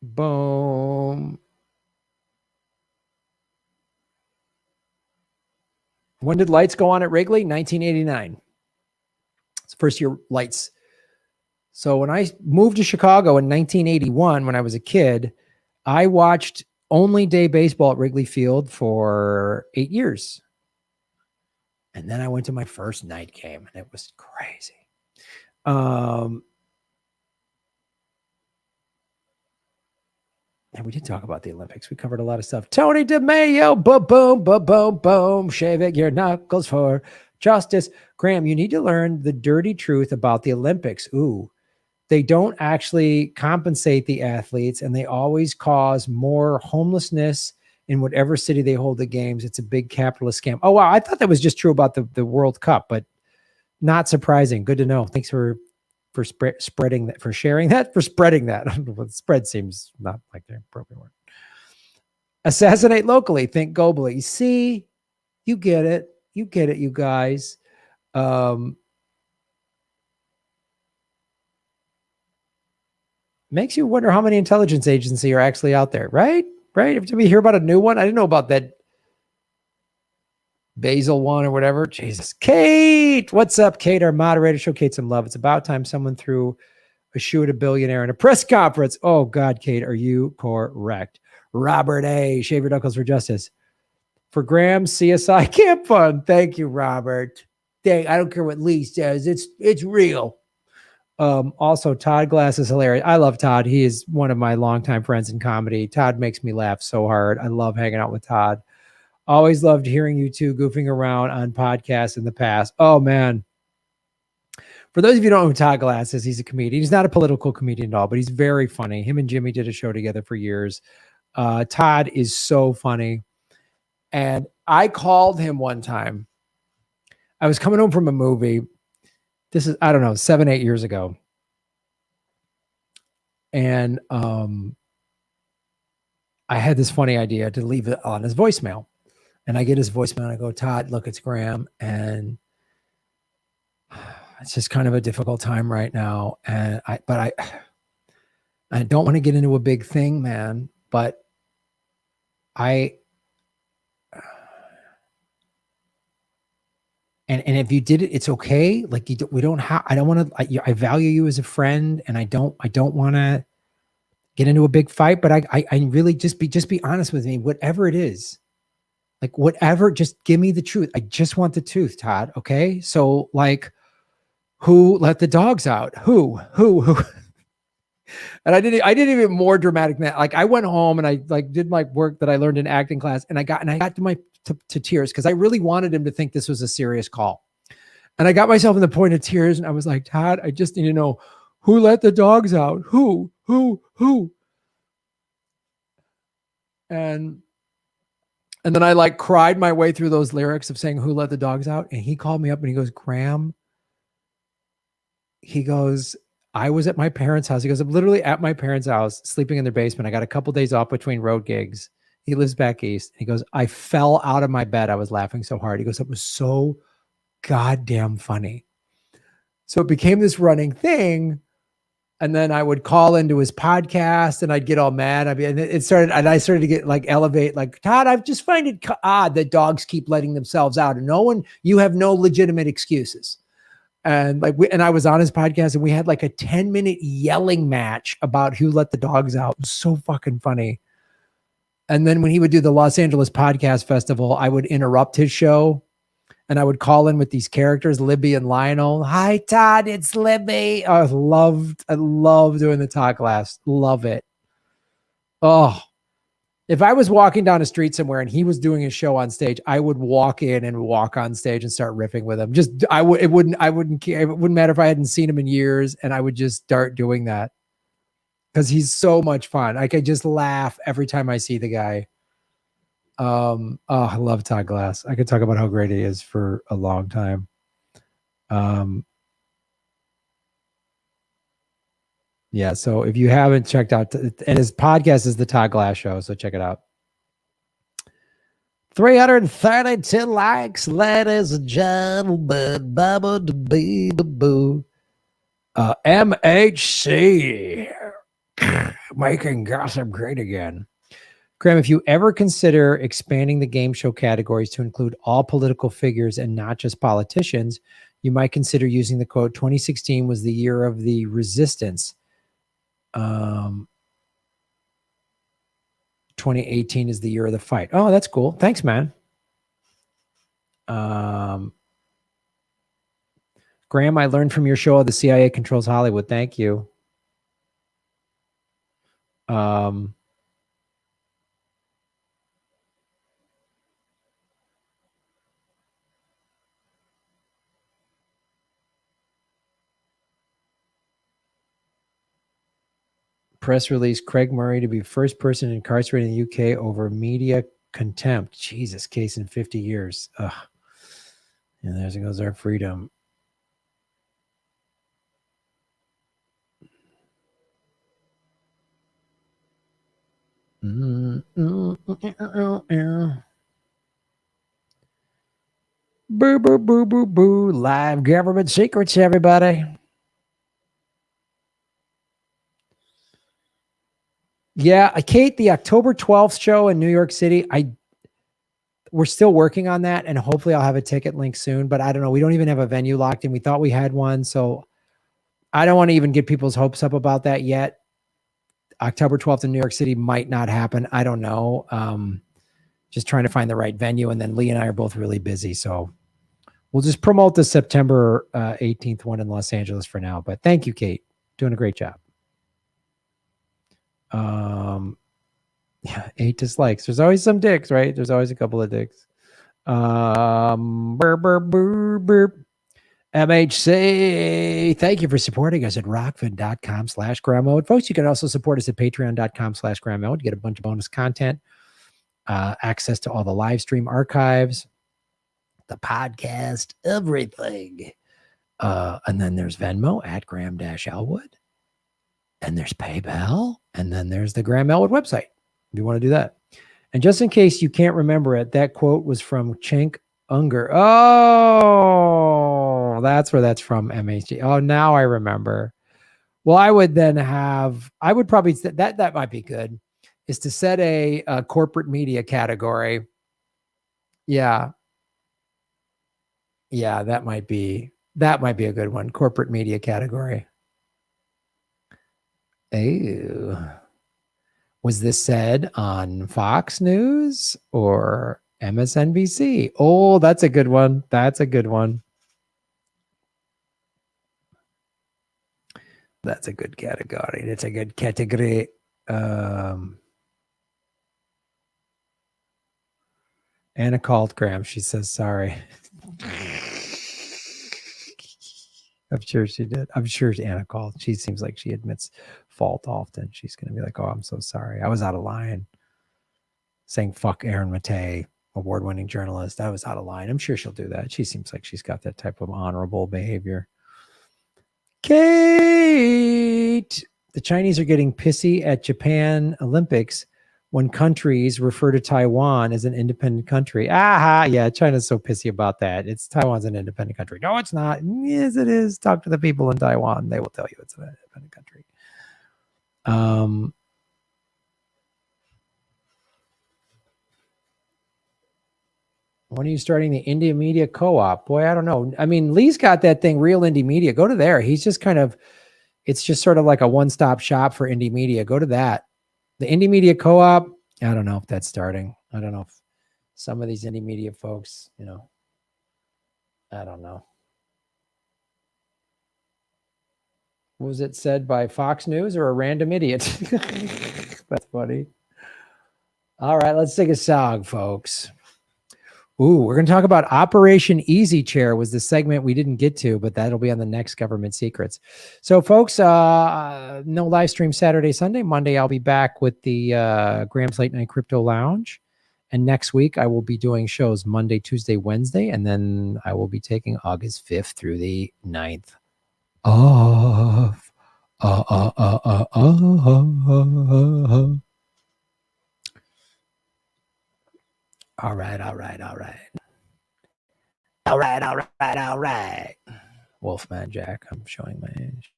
Boom. When did lights go on at Wrigley? 1989. It's the first year lights. So when I moved to Chicago in 1981, when I was a kid, I watched only day baseball at Wrigley Field for 8 years. And then I went to my first night game, and it was crazy. And we did talk about the Olympics. We covered a lot of stuff. Tony DeMayo, boom, boom, boom, boom. Shaving your knuckles for justice. Graham, you need to learn the dirty truth about the Olympics. Ooh, they don't actually compensate the athletes, and they always cause more homelessness in whatever city they hold the games. It's a big capitalist scam. Oh, wow. I thought that was just true about the World Cup, but not surprising. Good to know. Thanks for spreading that, for sharing that, for spreading that. Spread seems not like the appropriate word. Assassinate locally, think globally. See, you get it. You get it, you guys. Makes you wonder how many intelligence agencies are actually out there, right? Right? Did we hear about a new one? I didn't know about that. Basil one or whatever. Jesus. Kate, what's up, Kate? Our moderator. Show Kate some love. It's about time someone threw a shoe at a billionaire in a press conference. Oh, God, Kate, are you correct? Robert A. Shave your knuckles for justice. For Graham's CSI Camp Fund. Thank you, Robert. I don't care what Lee says. It's real. Also, Todd Glass is hilarious. I love Todd. He is one of my longtime friends in comedy. Todd makes me laugh so hard. I love hanging out with Todd. Always loved hearing you two goofing around on podcasts in the past. Oh, man. For those of you who don't know who Todd Glass is, he's a comedian. He's not a political comedian at all, but he's very funny. Him and Jimmy did a show together for years. Todd is so funny. And I called him one time. I was coming home from a movie. This is, I don't know, 7, 8 years ago. And I had this funny idea to leave it on his voicemail. And I get his voicemail and I go, Todd, look, it's Graham. And it's just kind of a difficult time right now. And I don't want to get into a big thing, man. But and if you did it, it's okay. Like we don't have, I don't want to, I value you as a friend and I don't want to get into a big fight, but I really just be honest with me, whatever it is. Like whatever, just give me the truth. I just want the truth, Todd. Okay. So like, who let the dogs out? Who? And I did even more dramatic than that. Like I went home and I like did my work that I learned in acting class, and I got to tears because I really wanted him to think this was a serious call. And I got myself in the point of tears, and I was like, Todd, I just need to know who let the dogs out. Who? And then I like cried my way through those lyrics of saying who let the dogs out. And he called me up and he goes, Graham, he goes, I was at my parents' house. He goes, I'm literally at my parents' house, sleeping in their basement. I got a couple days off between road gigs. He lives back east. He goes, I fell out of my bed. I was laughing so hard. He goes, it was so goddamn funny. So it became this running thing. And then I would call into his podcast and I'd get all mad. I mean, I started to get like elevate, like, Todd, I just find it odd that dogs keep letting themselves out and you have no legitimate excuses. And like, I was on his podcast and we had like a 10-minute yelling match about who let the dogs out. It was so fucking funny. And then when he would do the Los Angeles Podcast Festival, I would interrupt his show. And I would call in with these characters, Libby and Lionel. Hi, Todd, it's Libby. I love doing the Todd Glass. Love it. Oh, if I was walking down a street somewhere and he was doing his show on stage, I would walk in and walk on stage and start riffing with him. It wouldn't care. It wouldn't matter if I hadn't seen him in years, and I would just start doing that because he's so much fun. I could just laugh every time I see the guy. I love Todd Glass. I could talk about how great he is for a long time. Yeah. So if you haven't checked out, and his podcast is the Todd Glass Show, so check it out. 332 likes, ladies and gentlemen. MHC making gossip great again. Graham, if you ever consider expanding the game show categories to include all political figures and not just politicians, you might consider using the quote, 2016 was the year of the resistance. 2018 is the year of the fight. Oh, that's cool. Thanks, man. Graham, I learned from your show the CIA controls Hollywood. Thank you. Press release, Craig Murray to be first person incarcerated in the UK over media contempt. Jesus, case in 50 years. Ugh. And there goes our freedom. Boo, boo, boo, boo, boo. Live government secrets, everybody. Yeah, Kate, the October 12th show in New York City, we're still working on that, and hopefully I'll have a ticket link soon, but I don't know. We don't even have a venue locked in. We thought we had one, so I don't want to even get people's hopes up about that yet. October 12th in New York City might not happen. I don't know. Just trying to find the right venue, and then Lee and I are both really busy, so we'll just promote the September 18th one in Los Angeles for now. But thank you, Kate. Doing a great job. Yeah, 8 dislikes. There's always some dicks, right? There's always a couple of dicks. MHC, thank you for supporting us at rockfin.com/Grandmode. Folks, you can also support us at patreon.com/Grandmode to get a bunch of bonus content, access to all the live stream archives, the podcast, everything. And then there's Venmo at Graham-Elwood. And there's PayPal. And then there's the Graham Elwood website, if you want to do that. And just in case you can't remember it, that quote was from Cenk Unger. Oh, that's where that's from, MHG. Oh, now I remember. Well, I would probably, that might be good, is to set a corporate media category. Yeah. Yeah, that might be a good one. Corporate media category. Ew. Was this said on Fox News or MSNBC? Oh, that's a good one. That's a good one. That's a good category. That's a good category. Anna called Graham. She says sorry. I'm sure she did. I'm sure Anna called. She seems like she admits fault often. She's going to be like, oh, I'm so sorry. I was out of line. Saying fuck Aaron Matei, award-winning journalist. I was out of line. I'm sure she'll do that. She seems like she's got that type of honorable behavior. Kate! The Chinese are getting pissy at Japan Olympics when countries refer to Taiwan as an independent country. Aha, yeah, China's so pissy about that. Taiwan's an independent country. No, it's not. Yes, it is. Talk to the people in Taiwan. They will tell you it's an independent country. When are you starting the Indie Media Co-op? Boy, I don't know. I mean, Lee's got that thing, Real Indie Media. Go to there. He's just it's just sort of like a one-stop shop for indie media. Go to that. The Indie Media Co-op, I don't know if that's starting. I don't know if some of these indie media folks, I don't know. Was it said by Fox News or a random idiot? That's funny. All right, let's take a song, folks. Ooh, we're going to talk about Operation Easy Chair was the segment we didn't get to, but that'll be on the next Government Secrets. So, folks, no live stream Saturday, Sunday. Monday, I'll be back with the Graham's Late Night Crypto Lounge. And next week, I will be doing shows Monday, Tuesday, Wednesday. And then I will be taking August 5th through the 9th off. All right. Wolfman Jack, I'm showing my age.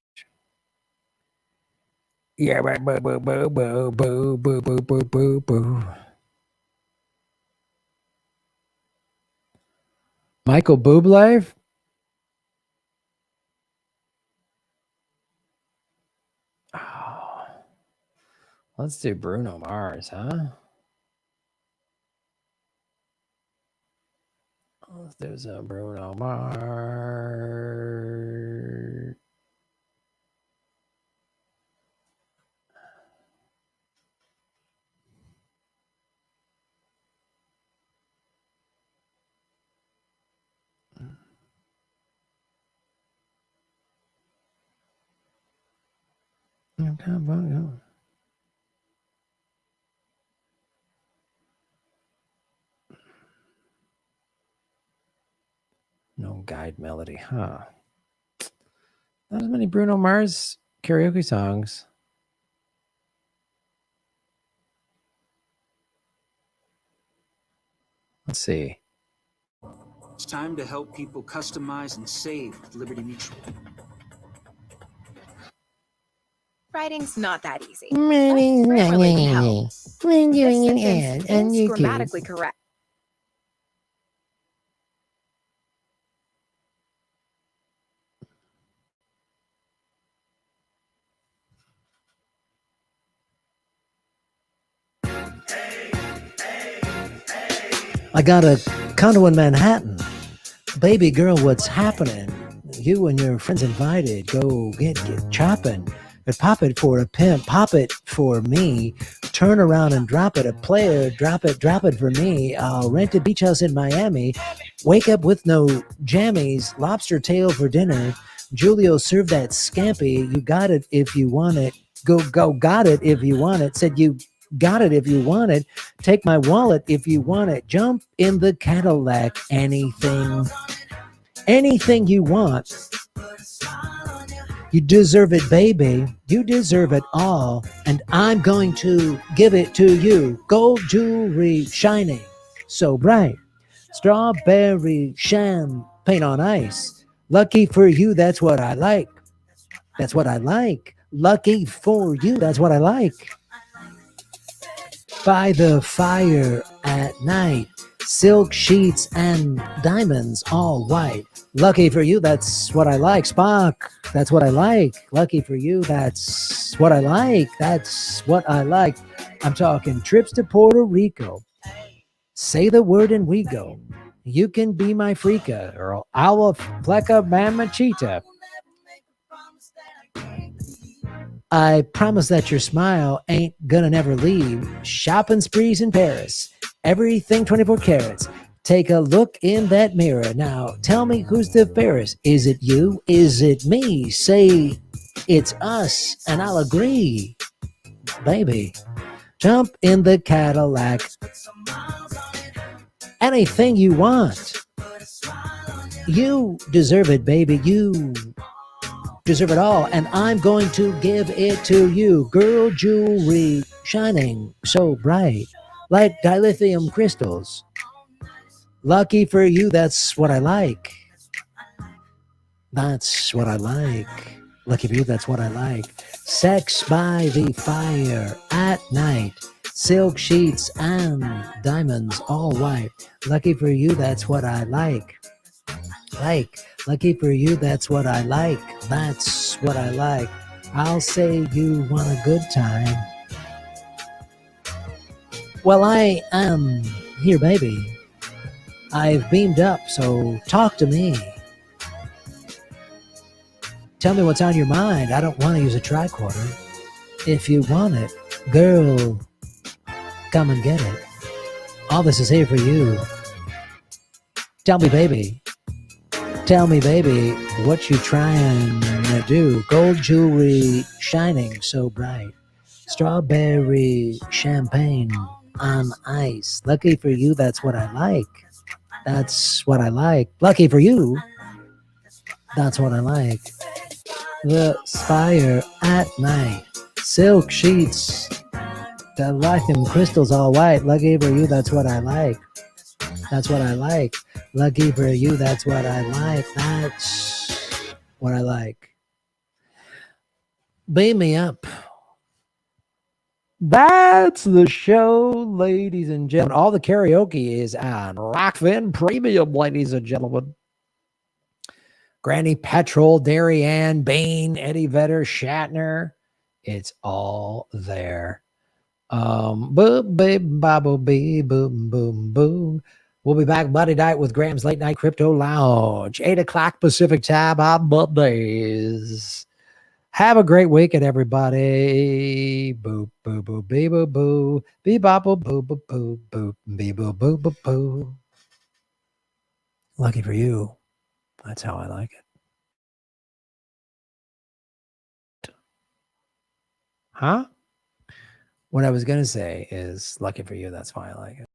Yeah, boo, boo, boo, boo, boo, boo, boo, boo, boo, boo. Michael Bublé? Oh. Let's do Bruno Mars, huh? There's a Bruno Mars. No guide melody, huh? Not as many Bruno Mars karaoke songs. Let's see. It's time to help people customize and save with Liberty Mutual. Writing's not that easy. Grammarly can help. This sentence is grammatically correct. I got a condo in Manhattan. Baby girl, what's happening? You and your friends invited. Go get chopping. But pop it for a pimp. Pop it for me. Turn around and drop it. A player, drop it for me. I'll rent a beach house in Miami. Wake up with no jammies. Lobster tail for dinner. Julio, serve that scampi. You got it if you want it. Go, got it if you want it. Said you got it if you want it. Take my wallet if you want it. Jump in the Cadillac. Anything you want. You deserve it, baby. You deserve it all. And I'm going to give it to you. Gold jewelry shining so bright. Strawberry champagne on ice. Lucky for you, that's what I like. That's what I like. Lucky for you, that's what I like. By the fire at night. Silk sheets and diamonds all white. Lucky for you, that's what I like. Spock, that's what I like. Lucky for you, that's what I like. That's what I like. I'm talking trips to Puerto Rico. Say the word and we go. You can be my freaka, or I'll fleca mamachita. I promise that your smile ain't gonna never leave. Shopping sprees in Paris. Everything 24 carats. Take a look in that mirror. Now, tell me who's the fairest. Is it you? Is it me? Say it's us, and I'll agree. Baby, jump in the Cadillac. Anything you want. You deserve it, baby. You deserve it all, and I'm going to give it to you. Girl jewelry shining so bright, like dilithium crystals. Lucky for you, that's what I like. That's what I like. Lucky for you, that's what I like. Sex by the fire at night. Silk sheets and diamonds all white. Lucky for you, that's what I like. Lucky for you, that's what I like. That's what I like. I'll say you want a good time. Well, I am here, baby. I've beamed up, so talk to me. Tell me what's on your mind. I don't want to use a tricorder. If you want it, girl, come and get it. All this is here for you. Tell me, baby, what you trying to do? Gold jewelry shining so bright. Strawberry champagne on ice. Lucky for you, that's what I like. That's what I like. Lucky for you, that's what I like. The fire at night. Silk sheets. The lithium crystals all white. Lucky for you, that's what I like. That's what I like. Lucky for you, that's what I like. That's what I like. Beam me up. That's the show, ladies and gentlemen. All the karaoke is on Rockfin Premium, ladies and gentlemen. Granny Petrol, Darien, Bain, Eddie Vedder, Shatner. It's all there. Boom, babe, bobble, bee, boom, boom, boom. We'll be back Monday night with Graham's Late Night Crypto Lounge, 8 o'clock Pacific time on Mondays. Have a great weekend, everybody. Boo, boo, boo, bee, boo, boo. Bee, bobble, boo, boo, boo, boo, bee, boo, boo, boo, boo. Lucky for you. That's how I like it. Huh? What I was going to say is lucky for you. That's why I like it.